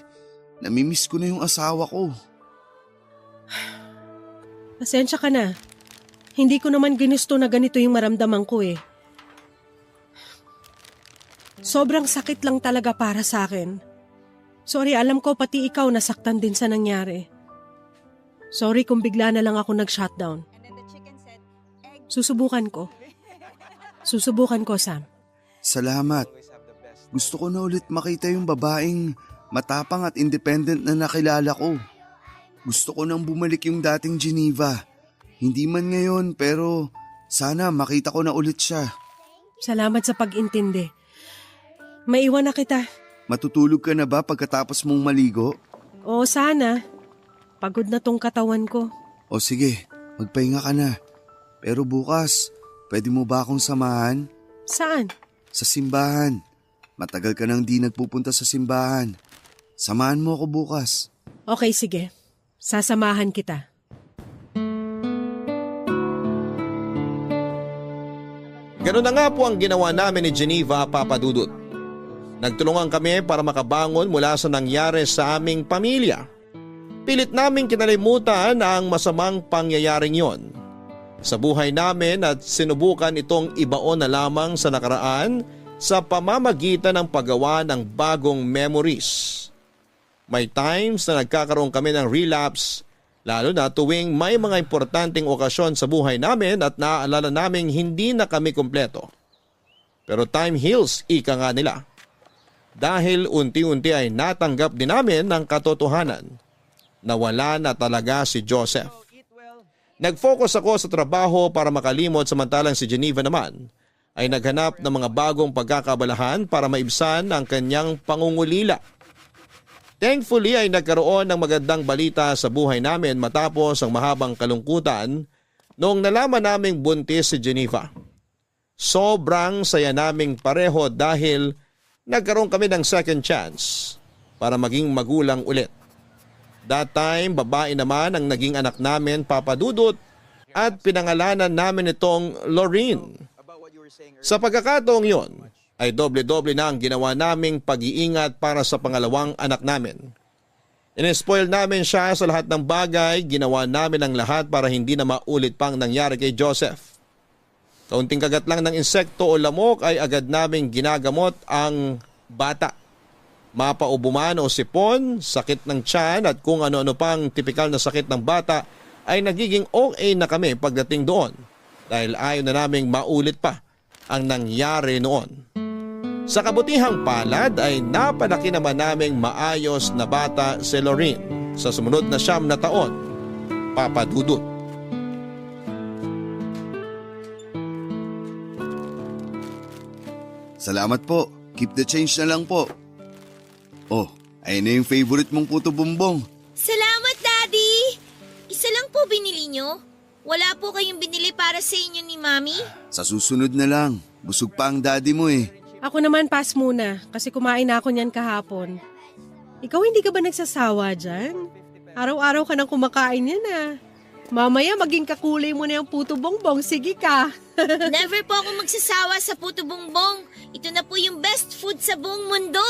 namimiss ko na yung asawa ko. Pasensya ka na. Hindi ko naman ginusto na ganito yung maramdaman ko eh. Sobrang sakit lang talaga para sa akin. Sorry, alam ko pati ikaw nasaktan din sa nangyari. Sorry kung bigla na lang ako nag-shutdown. Susubukan ko. Susubukan ko, Sam. Salamat. Gusto ko na ulit makita yung babaeng matapang at independent na nakilala ko. Gusto ko nang bumalik yung dating Geneva. Hindi man ngayon pero sana makita ko na ulit siya. Salamat sa pag-intindi. Maiwan na kita. Matutulog ka na ba pagkatapos mong maligo? Oo, sana. Pagod na tong katawan ko. O sige, magpahinga ka na. Pero bukas, pwede mo ba akong samahan? Saan? Sa simbahan. Matagal ka nang di nagpupunta sa simbahan. Samahan mo ako bukas. Okay, sige. Sasamahan kita. Ganun na nga po ang ginawa namin ni Geneva, Papa Dudut. Nagtulungan kami para makabangon mula sa nangyari sa aming pamilya. Pilit naming kinalimutan ang masamang pangyayaring yon sa buhay namin at sinubukan itong ibaon na lamang sa nakaraan sa pamamagitan ng paggawa ng bagong memories. May times na nagkakaroon kami ng relapse, lalo na tuwing may mga importanteng okasyon sa buhay namin at naaalala naming hindi na kami kumpleto. Pero time heals, ika nga nila. Dahil unti-unti ay natanggap din namin ng katotohanan na wala na talaga si Joseph. Nag-focus ako sa trabaho para makalimot, samantalang si Geneva naman ay naghanap ng mga bagong pagkakabalahan para maibsan ang kanyang pangungulila. Thankfully ay nagkaroon ng magandang balita sa buhay namin matapos ang mahabang kalungkutan noong nalaman naming buntis si Geneva. Sobrang saya naming pareho dahil nagkaroon kami ng second chance para maging magulang ulit. That time, babae naman ang naging anak namin, Papa Dudut, at pinangalanan namin itong Lorraine. Sa pagkakataong yon, ay doble-doble na ang ginawa naming pag-iingat para sa pangalawang anak namin. Inespoil namin siya sa lahat ng bagay, ginawa namin ang lahat para hindi na maulit pang nangyari kay Joseph. Kaunting kagat lang ng insekto o lamok ay agad naming ginagamot ang bata. Mapaubo man o sipon, sakit ng tiyan at kung ano-ano pang tipikal na sakit ng bata ay nagiging okay na kami pagdating doon dahil ayaw na naming maulit pa ang nangyari noon. Sa kabutihang palad ay napalaki naman naming maayos na bata si Lorraine sa sumunod na 9 na taon, Papa Dudut. Salamat po. Keep the change na lang po. Oh, ayun na yung favorite mong puto bumbong. Salamat, Daddy! Isa lang po binili nyo? Wala po kayong binili para sa inyo ni Mami? Sa susunod na lang. Busog pa ang daddy mo eh. Ako naman pass muna kasi kumain na ako niyan kahapon. Ikaw hindi ka ba nagsasawa dyan? Araw-araw ka nang kumakain yan ah. Mamaya maging kakulay mo na yung puto bongbong. Sige ka. Never po ako magsasawa sa puto bongbong. Ito na po yung best food sa buong mundo.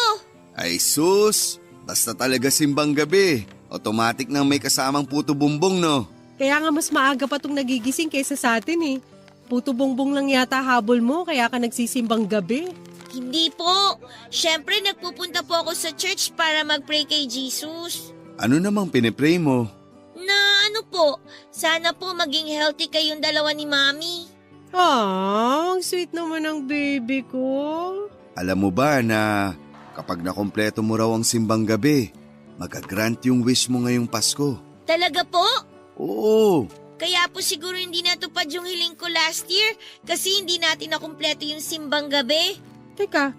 Ay sus, basta talaga simbang gabi. Automatic nang may kasamang puto bumbong no. Kaya nga mas maaga pa tong nagigising kaysa sa atin eh. Puto bongbong lang yata habol mo kaya ka nagsisimbang gabi. Hindi po. Siyempre nagpupunta po ako sa church para mag-pray kay Jesus. Ano namang pinipray mo? Na ano po, sana po maging healthy kayong dalawa ni Mami. Ah, ang sweet naman ng baby ko. Alam mo ba na kapag nakompleto mo raw ang simbang gabi, magagrant yung wish mo ngayong Pasko? Talaga po? Oo. Kaya po siguro hindi natupad yung hiling ko last year kasi hindi natin nakumpleto yung simbang gabi. Teka,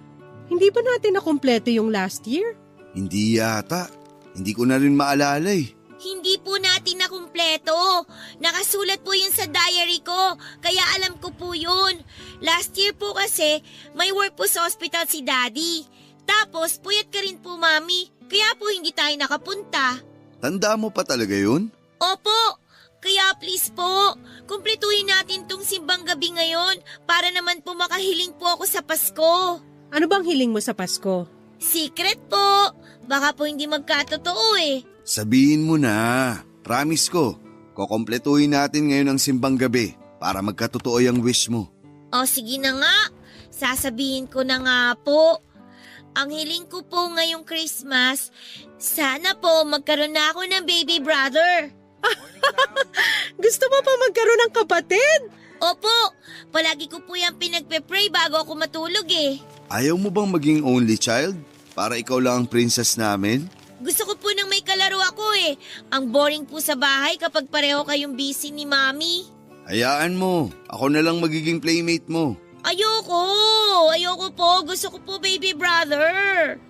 hindi ba natin nakumpleto yung last year? Hindi yata. Hindi ko na rin maalala eh. Hindi po natin nakumpleto. Nakasulat po yun sa diary ko, kaya alam ko po yun. Last year po kasi, may work po sa hospital si Daddy. Tapos, puyat ka rin po, Mami. Kaya po hindi tayo nakapunta. Tanda mo pa talaga yun? Opo. Kaya please po, kumpletuhin natin tong simbang gabi ngayon para naman po makahiling po ako sa Pasko. Ano bang hiling mo sa Pasko? Secret po. Baka po hindi magkatotoo eh. Sabihin mo na. Promise ko, kukompletuhin natin ngayon ang simbang gabi para magkatotoo yung wish mo. O sige na nga, sasabihin ko na nga po. Ang hiling ko po ngayong Christmas, sana po magkaroon na ako ng baby brother. Gusto mo pa magkaroon ng kapatid? Opo, palagi ko po yung pinagpe-pray bago ako matulog eh. Ayaw mo bang maging only child? Para ikaw lang ang princess namin? Gusto ko po nang may kalaro ako eh. Ang boring po sa bahay kapag pareho kayong busy ni Mami. Hayaan mo, ako na lang magiging playmate mo. Ayoko po, gusto ko po baby brother.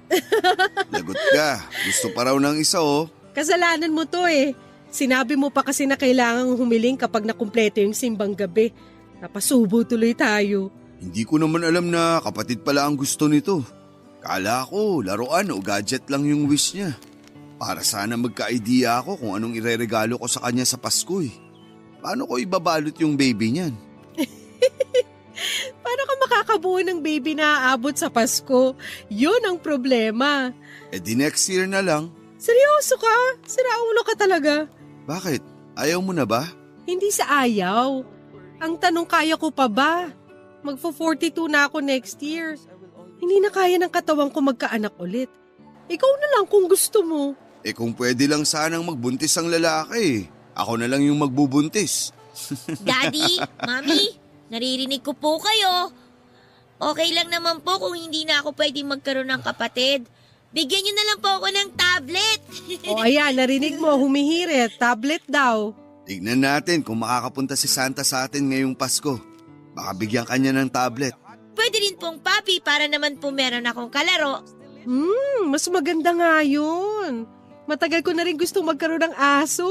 Lagot ka. Gusto pa raw ng isa oh. Kasalanan mo to eh. Sinabi mo pa kasi na kailangang humiling kapag nakumpleto yung simbang gabi. Napasubo tuloy tayo. Hindi ko naman alam na kapatid pala ang gusto nito. Kala ko laruan o gadget lang yung wish niya. Para sana magka-idea ako kung anong ireregalo ko sa kanya sa Pasko eh. Paano ko ibabalot yung baby niyan? Paano ka makakabuo ng baby na aabot sa Pasko? Yun ang problema. Eh di next year na lang. Seryoso ka? Siraulo ka talaga. Bakit? Ayaw mo na ba? Hindi sa ayaw. Ang tanong, kaya ko pa ba? Magfo-42 na ako next year. Hindi na kaya ng katawan ko magkaanak ulit. Ikaw na lang kung gusto mo. Eh kung pwede lang sanang magbuntis ang lalaki. Ako na lang yung magbubuntis. Daddy, Mami, naririnig ko po kayo. Okay lang naman po kung hindi na ako pwedeng magkaroon ng kapatid. Bigyan niyo na lang po ako ng tablet. O ayan, narinig mo, humihirit. Tablet daw. Tignan natin kung makakapunta si Santa sa atin ngayong Pasko. Baka bigyan kanya ng tablet. Pwede rin pong papi para naman po meron akong kalaro. Mas maganda nga yun. Matagal ko na rin gusto magkaroon ng aso.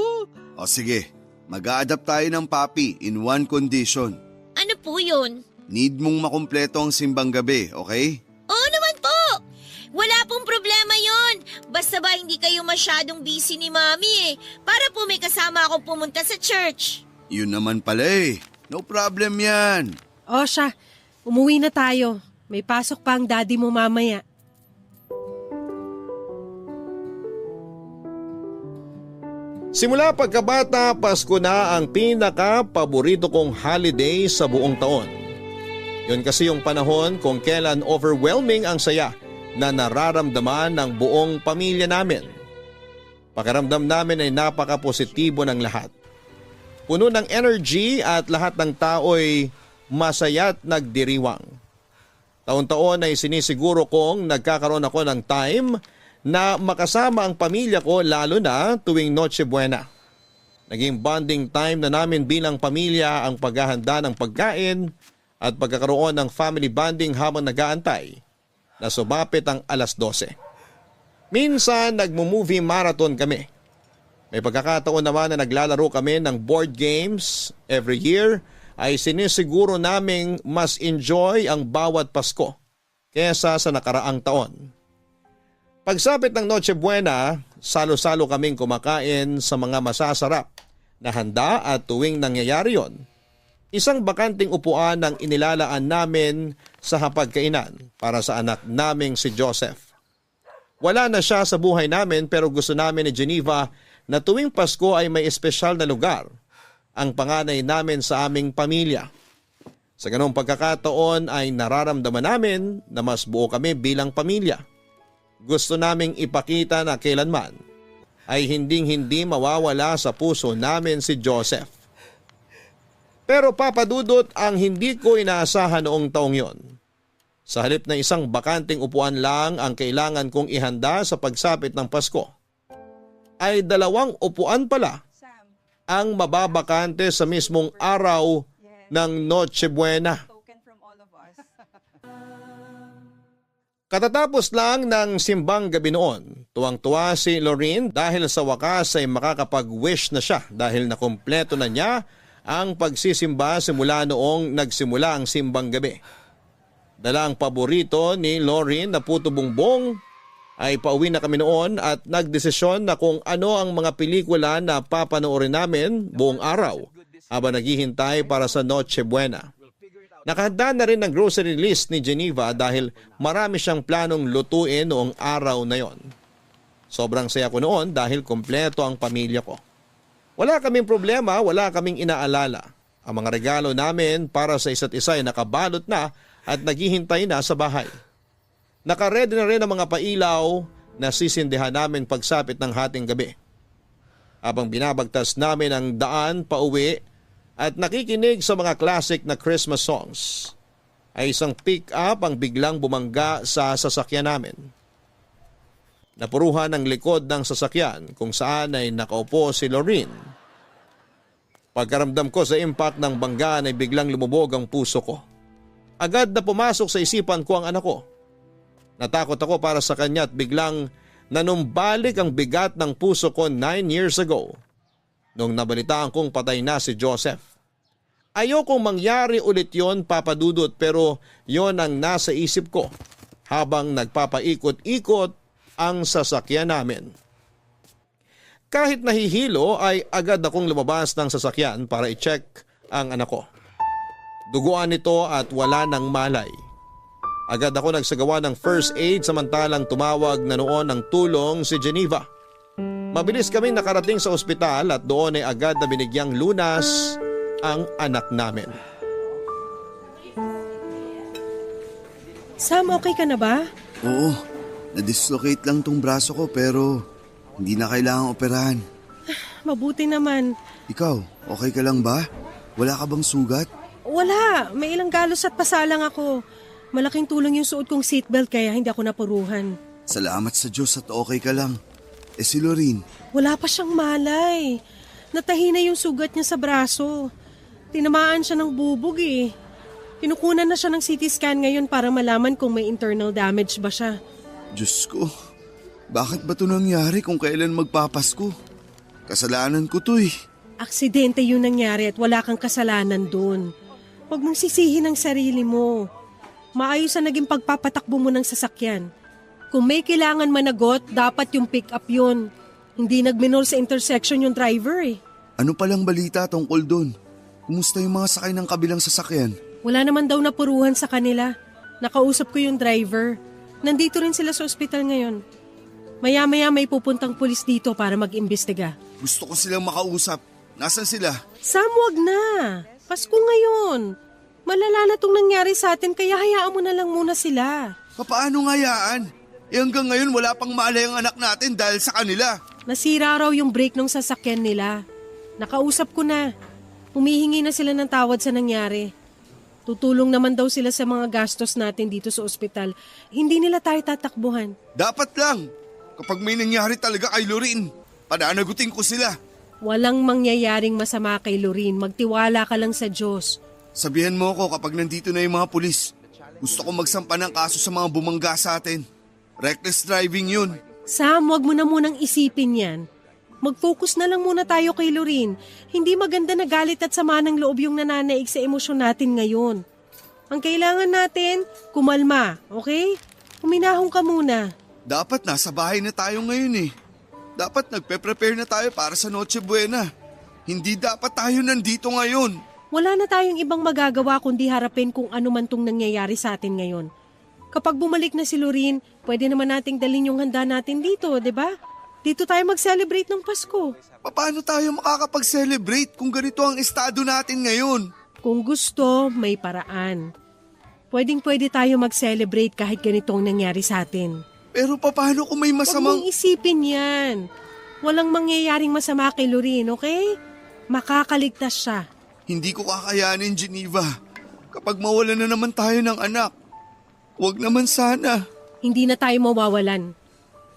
O sige, mag-a-adapt tayo ng papi in one condition. Ano po yun? Need mong makumpleto ang simbang gabi, okay? Oo naman po! Wala pong problema yon. Basta ba hindi kayo masyadong busy ni Mami eh. Para po may kasama akong pumunta sa church. Yun naman pala eh. No problem yan. O siya, umuwi na tayo. May pasok pa ang daddy mo mamaya. Simula pagkabata, Pasko na ang pinaka-paborito kong holiday sa buong taon. Yun kasi yung panahon kung kailan overwhelming ang saya na nararamdaman ng buong pamilya namin. Pakiramdam namin ay napaka-positibo ng lahat. Puno ng energy at lahat ng tao'y masaya at nagdiriwang. Taon-taon ay sinisiguro kong nagkakaroon ako ng time na makasama ang pamilya ko lalo na tuwing Noche Buena. Naging bonding time na namin bilang pamilya ang paghahanda ng pagkain at pagkakaroon ng family bonding habang nag-aantay na sumapit ang alas 12. Minsan nagmo-movie marathon kami. May pagkakataon naman na naglalaro kami ng board games. Every year ay sinisiguro naming mas enjoy ang bawat Pasko kesa sa nakaraang taon. Pagsapit ng Noche Buena, salo-salo kaming kumakain sa mga masasarap na handa at tuwing nangyayari yon, isang bakanting upuan ang inilalaan namin sa hapagkainan para sa anak naming si Joseph. Wala na siya sa buhay namin pero gusto namin ni Geneva na tuwing Pasko ay may espesyal na lugar ang panganay namin sa aming pamilya. Sa ganong pagkakataon ay nararamdaman namin na mas buo kami bilang pamilya. Gusto naming ipakita na kailanman ay hinding-hindi mawawala sa puso namin si Joseph. Pero papadudot ang hindi ko inaasahan noong taong yon. Sa halip na isang bakanting upuan lang ang kailangan kong ihanda sa pagsapit ng Pasko, ay 2 upuan pala ang mababakante sa mismong araw ng Noche Buena. Katatapos lang ng simbang gabi noon, tuwang-tuwa si Lorraine dahil sa wakas ay makakapag-wish na siya dahil nakumpleto na niya ang pagsisimba simula noong nagsimula ang simbang gabi. Dala ang paborito ni Lorraine na puto bumbong, ay pauwi na kami noon at nagdesisyon na kung ano ang mga pelikula na papanoorin namin buong araw habang naghihintay para sa Noche Buena. Nakahanda na rin ang grocery list ni Geneva dahil marami siyang planong lutuin noong araw na yon. Sobrang saya ko noon dahil kompleto ang pamilya ko. Wala kaming problema, wala kaming inaalala. Ang mga regalo namin para sa isa't isa ay nakabalot na at naghihintay na sa bahay. Nakaredy na rin ang mga pailaw na sisindihan namin pagsapit ng hating gabi. Habang binabagtas namin ang daan pauwi, at nakikinig sa mga classic na Christmas songs, ay isang pick-up ang biglang bumangga sa sasakyan namin. Napuruhan ang likod ng sasakyan kung saan ay nakaupo si Lorraine. Pagkaramdam ko sa impact ng banggaan ay biglang lumubog ang puso ko. Agad na pumasok sa isipan ko ang anak ko. Natakot ako para sa kanya at biglang nanumbalik ang bigat ng puso ko 9 years ago nung nabalitaan kong patay na si Joseph. Ayokong mangyari ulit yon, Papa Dudut, pero yon ang nasa isip ko habang nagpapaikot-ikot ang sasakyan namin. Kahit nahihilo ay agad akong lumabas ng sasakyan para i-check ang anak ko. Duguan nito at wala ng malay. Agad ako nagsagawa ng first aid samantalang tumawag na noon ng tulong si Geneva. Mabilis kaming nakarating sa ospital at doon ay agad na binigyang lunas ang anak namin. Sam, okay ka na ba? Oo, na-dislocate lang tong braso ko pero hindi na kailangang operahan. Mabuti naman. Ikaw, okay ka lang ba? Wala ka bang sugat? Wala, may ilang galos at pasalang ako. Malaking tulong yung suot kong seatbelt kaya hindi ako napuruhan. Salamat sa Diyos at okay ka lang. Si Lorene? Wala pa siyang malay. Natahi na yung sugat niya sa braso. Tinamaan siya ng bubog eh. Kinukunan na siya ng CT scan ngayon para malaman kung may internal damage ba siya. Diyos ko, bakit ba ito nangyari kung kailan magpapasko? Kasalanan ko to eh. Aksidente yun nangyari at wala kang kasalanan doon. Huwag mong sisihin ang sarili mo. Maayos na naging pagpapatakbo mo ng sasakyan. Kung may kailangan managot, dapat yung pick up yun. Hindi nagminol sa intersection yung driver eh. Ano palang balita tungkol doon? Kumusta yung mga sakay ng kabilang sasakyan? Wala naman daw napuruhan sa kanila. Nakausap ko yung driver. Nandito rin sila sa ospital ngayon. Maya-maya may pupuntang pulis dito para mag-imbestiga. Gusto ko silang makausap. Nasaan sila? Sam, wag na. Pasko ngayon. Malala na tong nangyari sa atin kaya hayaan mo na lang muna sila. Paano ngayaan? Hanggang ngayon wala pang malay ang anak natin dahil sa kanila. Nasira raw yung brake ng sasakyan nila. Nakausap ko na. Humihingi na sila ng tawad sa nangyari. Tutulong naman daw sila sa mga gastos natin dito sa ospital. Hindi nila tayo tatakbuhan. Dapat lang. Kapag may nangyari talaga kay Lorene, pananagutin ko sila. Walang mangyayaring masama kay Lorene. Magtiwala ka lang sa Diyos. Sabihan mo ako kapag nandito na yung mga pulis. Gusto ko magsampa ng kaso sa mga bumangga sa atin. Reckless driving yun. Sam, wag mo na munang isipin yan. Mag-focus na lang muna tayo kay Lorene. Hindi maganda na galit at sama ng loob yung nananaig sa emosyon natin ngayon. Ang kailangan natin, kumalma, okay? Huminahon ka muna. Dapat nasa bahay na tayo ngayon eh. Dapat nagpe-prepare na tayo para sa Noche Buena. Hindi dapat tayo nandito ngayon. Wala na tayong ibang magagawa kundi harapin kung ano man tong nangyayari sa atin ngayon. Kapag bumalik na si Lorene, pwede naman nating dalhin yung handa natin dito, di ba? Dito tayo mag-celebrate ng Pasko. Paano tayo makakapag-celebrate kung ganito ang estado natin ngayon? Kung gusto, may paraan. Pwedeng-pwede tayo mag-celebrate kahit ganito ang nangyari sa atin. Pero paano kung may masamang... Huwag mong isipin yan. Walang mangyayaring masama kay Lorene, okay? Makakaligtas siya. Hindi ko kakayanin, Geneva. Kapag mawalan na naman tayo ng anak. Huwag naman sana. Hindi na tayo mawawalan.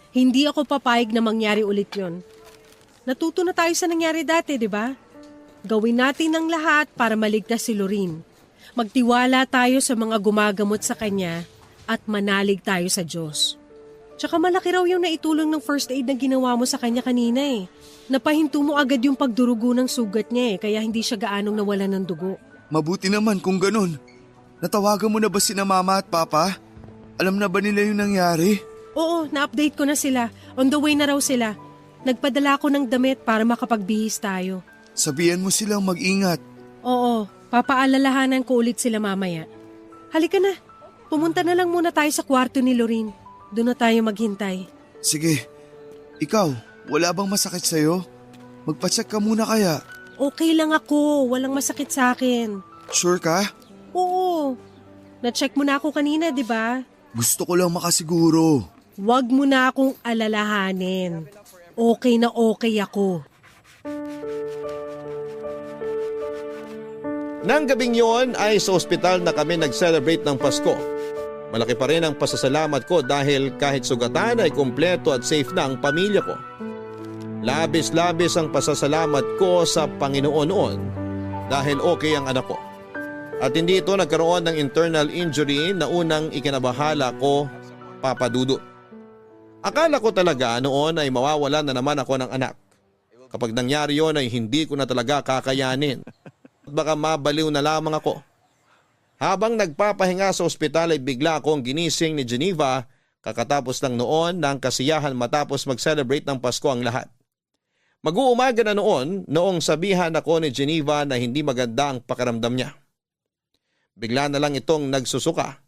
Hindi ako papayag na mangyari ulit yon. Natuto na tayo sa nangyari dati, di ba? Gawin natin ang lahat para maligtas si Lorene. Magtiwala tayo sa mga gumagamot sa kanya at manalig tayo sa Diyos. Tsaka malaki raw yung naitulong ng first aid na ginawa mo sa kanya kanina eh. Napahinto mo agad yung pagdurugo ng sugat niya eh, kaya hindi siya gaanong nawalan ng dugo. Mabuti naman kung ganun. Natawagan mo na ba sina Mama at Papa? Alam na ba nila yung nangyari? Oo, na-update ko na sila. On the way na raw sila. Nagpadala ko ng damit para makapagbihis tayo. Sabihan mo silang mag-ingat. Oo, papaalalahanan ko ulit sila mamaya. Halika na, pumunta na lang muna tayo sa kwarto ni Lorene. Doon na tayo maghintay. Sige, ikaw, wala bang masakit sa'yo? Magpacheck ka muna kaya. Okay lang ako, walang masakit sa akin. Sure ka? Oo, na-check mo na ako kanina, di ba? Gusto ko lang makasiguro. Huwag mo na akong alalahanin. Okay na okay ako. Nang gabing yon ay sa ospital na kami nag-celebrate ng Pasko. Malaki pa rin ang pasasalamat ko dahil kahit sugatan ay kumpleto at safe na ang pamilya ko. Labis-labis ang pasasalamat ko sa Panginoon noon dahil okay ang anak ko. At hindi ito nagkaroon ng internal injury na unang ikinabahala ko, Papa Dudut. Akala ko talaga noon ay mawawalan na naman ako ng anak. Kapag nangyari yon ay hindi ko na talaga kakayanin. At baka mabaliw na lamang ako. Habang nagpapahinga sa ospital ay bigla akong ginising ni Geneva kakatapos lang noon ng kasiyahan matapos mag-celebrate ng Pasko ang lahat. Mag-uumaga na noong sabihan ako ni Geneva na hindi maganda ang pakiramdam niya. Bigla na lang itong nagsusuka.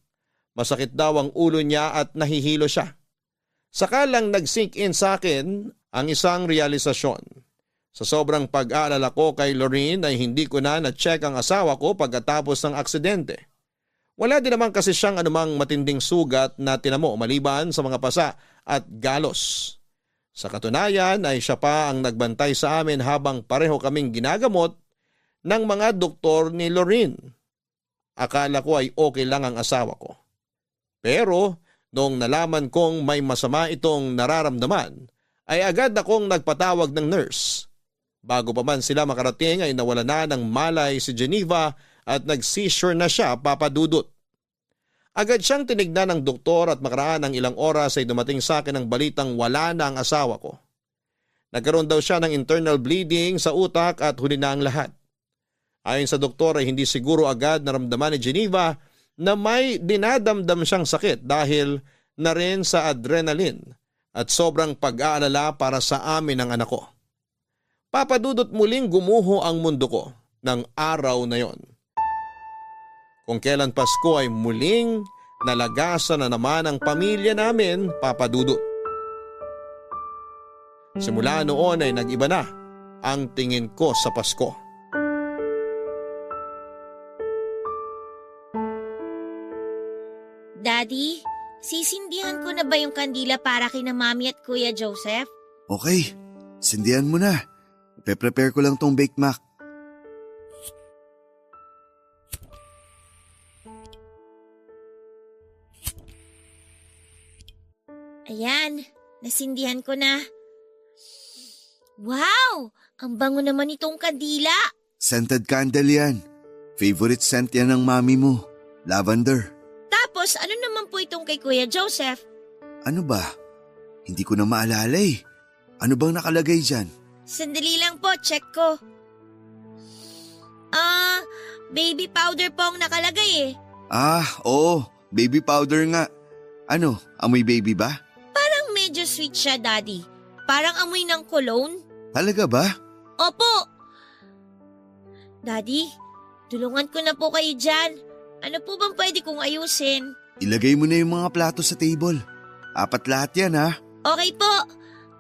Masakit daw ang ulo niya at nahihilo siya. Saka lang nag-sink in sa akin ang isang realisasyon. Sa sobrang pag-aalala ko kay Lorraine ay hindi ko na-check ang asawa ko pagkatapos ng aksidente. Wala din naman kasi siyang anumang matinding sugat na tinamo maliban sa mga pasa at galos. Sa katunayan ay siya pa ang nagbantay sa amin habang pareho kaming ginagamot ng mga doktor ni Lorraine. Akala ko ay okay lang ang asawa ko. Pero noong nalaman kong may masama itong nararamdaman, ay agad akong nagpatawag ng nurse. Bago pa man sila makarating ay nawala na ng malay si Geneva at nag-seizure na siya, Papa Dudut. Agad siyang tinignan ng doktor at makaraan ng ilang oras ay dumating sa akin ang balitang wala na ang asawa ko. Nagkaroon daw siya ng internal bleeding sa utak at huli na ang lahat. Ayon sa doktor ay hindi siguro agad naramdaman ni Geneva na may dinadamdam siyang sakit dahil na rin sa adrenaline at sobrang pag-aalala para sa amin ng anak ko. Papa Dudut, muling gumuho ang mundo ko ng araw na yon. Kung kailan Pasko ay muling nalagasan na naman ang pamilya namin, Papa Dudut. Simula noon ay nag-iba na ang tingin ko sa Pasko. Daddy, sisindihan ko na ba yung kandila para kina Mami at Kuya Joseph? Okay, sindihan mo na. Ipe-prepare ko lang tong Bake Mac. Ayan, nasindihan ko na. Wow! Ang bango naman itong kandila. Scented candle yan. Favorite scent yan ng mami mo. Lavender. Tapos ano naman po itong kay Kuya Joseph? Ano ba? Hindi ko na maalala eh. Ano bang nakalagay dyan? Sandali lang po, check ko. Baby powder po ang nakalagay eh. Oo. Baby powder nga. Ano, amoy baby ba? Parang medyo sweet siya, Daddy. Parang amoy ng cologne. Talaga ba? Opo. Daddy, tulungan ko na po kayo dyan. Ano po bang pwede kong ayusin? Ilagay mo na yung mga plato sa table. 4 lahat yan ha. Okay po.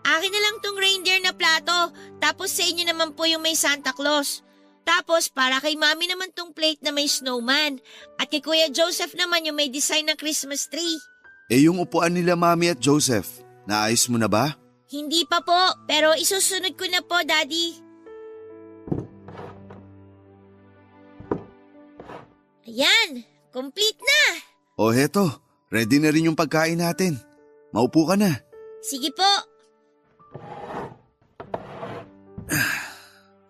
Akin na lang tong reindeer na plato. Tapos sa inyo naman po yung may Santa Claus. Tapos para kay Mami naman tong plate na may snowman. At kay Kuya Joseph naman yung may design ng Christmas tree. Yung upuan nila Mami at Joseph, naayos mo na ba? Hindi pa po, pero isusunod ko na po, Daddy. Ayan, complete na. O heto, ready na rin yung pagkain natin. Maupo ka na. Sige po.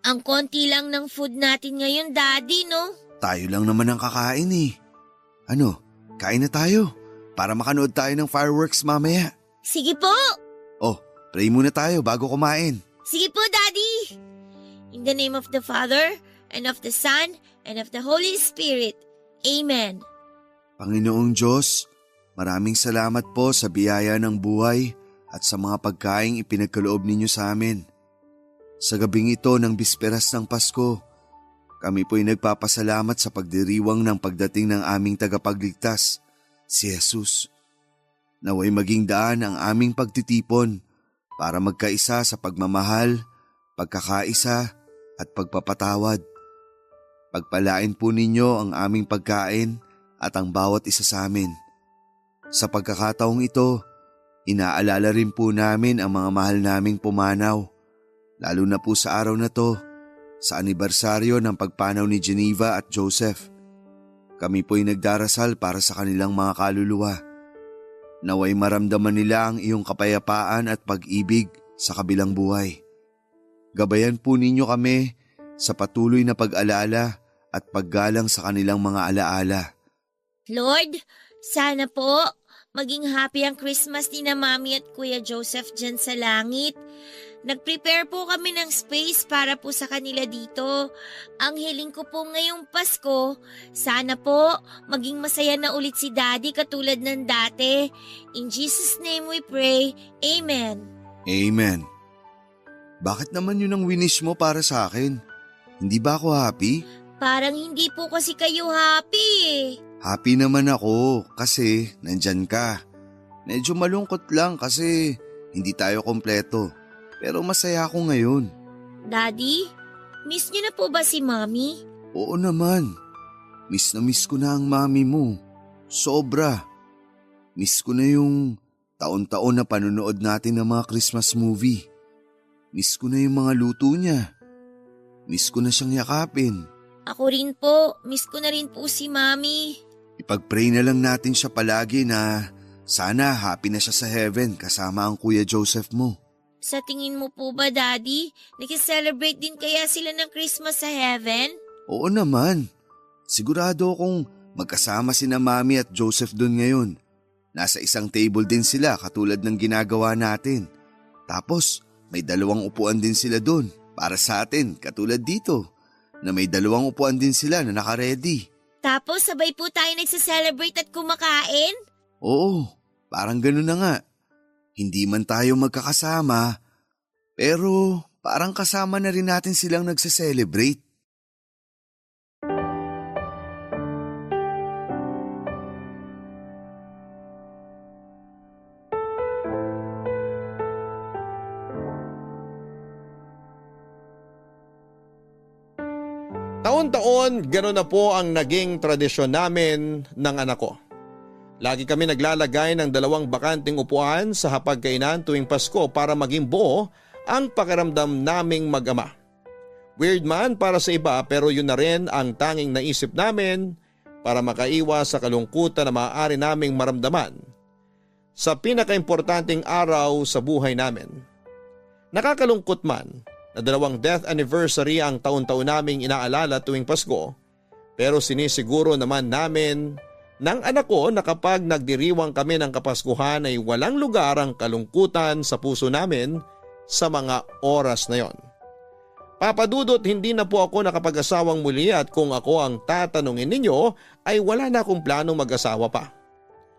Ang konti lang ng food natin ngayon, Daddy, no? Tayo lang naman ang kakain eh. Ano, kain na tayo para makanood tayo ng fireworks mamaya. Sige po. Oh, pray muna tayo bago kumain. Sige po, Daddy. In the name of the Father, and of the Son, and of the Holy Spirit. Amen. Panginoong Diyos, maraming salamat po sa biyaya ng buhay at sa mga pagkaing ipinagkaloob ninyo sa amin. Sa gabing ito ng bisperas ng Pasko, kami po'y nagpapasalamat sa pagdiriwang ng pagdating ng aming tagapagligtas, si Jesus. Naway maging daan ang aming pagtitipon para magkaisa sa pagmamahal, pagkakaisa at pagpapatawad. Pagpalain po ninyo ang aming pagkain at ang bawat isa sa amin. Sa pagkakataong ito, inaalala rin po namin ang mga mahal naming pumanaw, lalo na po sa araw na to, sa anibersaryo ng pagpanaw ni Geneva at Joseph. Kami po'y nagdarasal para sa kanilang mga kaluluwa. Naway maramdaman nila ang iyong kapayapaan at pag-ibig sa kabilang buhay. Gabayan po ninyo kami sa patuloy na pag-alala at paggalang sa kanilang mga alaala. Lord, sana po maging happy ang Christmas ni na Mami at Kuya Joseph dyan sa langit. Nag-prepare po kami ng space para po sa kanila dito. Ang hiling ko po ngayong Pasko, sana po maging masaya na ulit si Daddy katulad ng dati. In Jesus' name we pray. Amen. Amen. Bakit naman yun ang winish mo para sa akin? Hindi ba ako happy? Parang hindi po kasi kayo happy eh. Happy naman ako kasi nandyan ka. Medyo malungkot lang kasi hindi tayo kompleto. Pero masaya ako ngayon. Daddy, miss niyo na po ba si Mommy? Oo naman. Miss na miss ko na ang mami mo. Sobra. Miss ko na yung taon-taon na panonood natin ng mga Christmas movie. Miss ko na yung mga luto niya. Miss ko na siyang yakapin. Ako rin po, miss ko na rin po si Mommy. Ipag-pray na lang natin siya palagi na sana happy na siya sa heaven kasama ang Kuya Joseph mo. Sa tingin mo po ba, Daddy, nag-celebrate din kaya sila ng Christmas sa heaven? Oo naman. Sigurado akong magkasama sina Mami at Joseph doon ngayon. Nasa isang table din sila katulad ng ginagawa natin. Tapos may 2 upuan din sila doon para sa atin katulad dito na may 2 upuan din sila na naka-ready. Tapos sabay po tayo nagsa-celebrate at kumakain? Oo, parang gano'n na nga. Hindi man tayo magkakasama, pero parang kasama na rin natin silang nagse-celebrate. Taon-taon, gano'n na po ang naging tradisyon namin ng anak ko. Lagi kami naglalagay ng 2 bakanting upuan sa hapagkainan tuwing Pasko para maging buo ang pakiramdam naming mag-ama. Weird man para sa iba pero yun na rin ang tanging naisip namin para makaiwas sa kalungkutan na maaari naming maramdaman sa pinakaimportanteng araw sa buhay namin. Nakakalungkot man na 2 death anniversary ang taon-taon naming inaalala tuwing Pasko pero sinisiguro naman namin ng anak ko na kapag nagdiriwang kami ng Kapaskuhan ay walang lugar ang kalungkutan sa puso namin sa mga oras na yon. Papadudot, hindi na po ako nakapag-asawang muli at kung ako ang tatanungin ninyo ay wala na akong planong mag-asawa pa.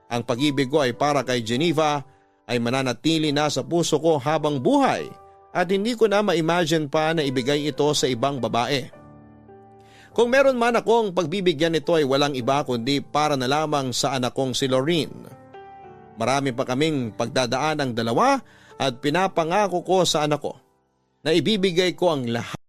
Ang pag-ibig ko ay para kay Geneva ay mananatili na sa puso ko habang buhay at hindi ko na ma-imagine pa na ibigay ito sa ibang babae. Kung meron man akong pagbibigyan nito ay walang iba kundi para na lamang sa anak kong si Lorene. Marami pa kaming pagdadaan ng 2 at pinapangako ko sa anak ko na ibibigay ko ang lahat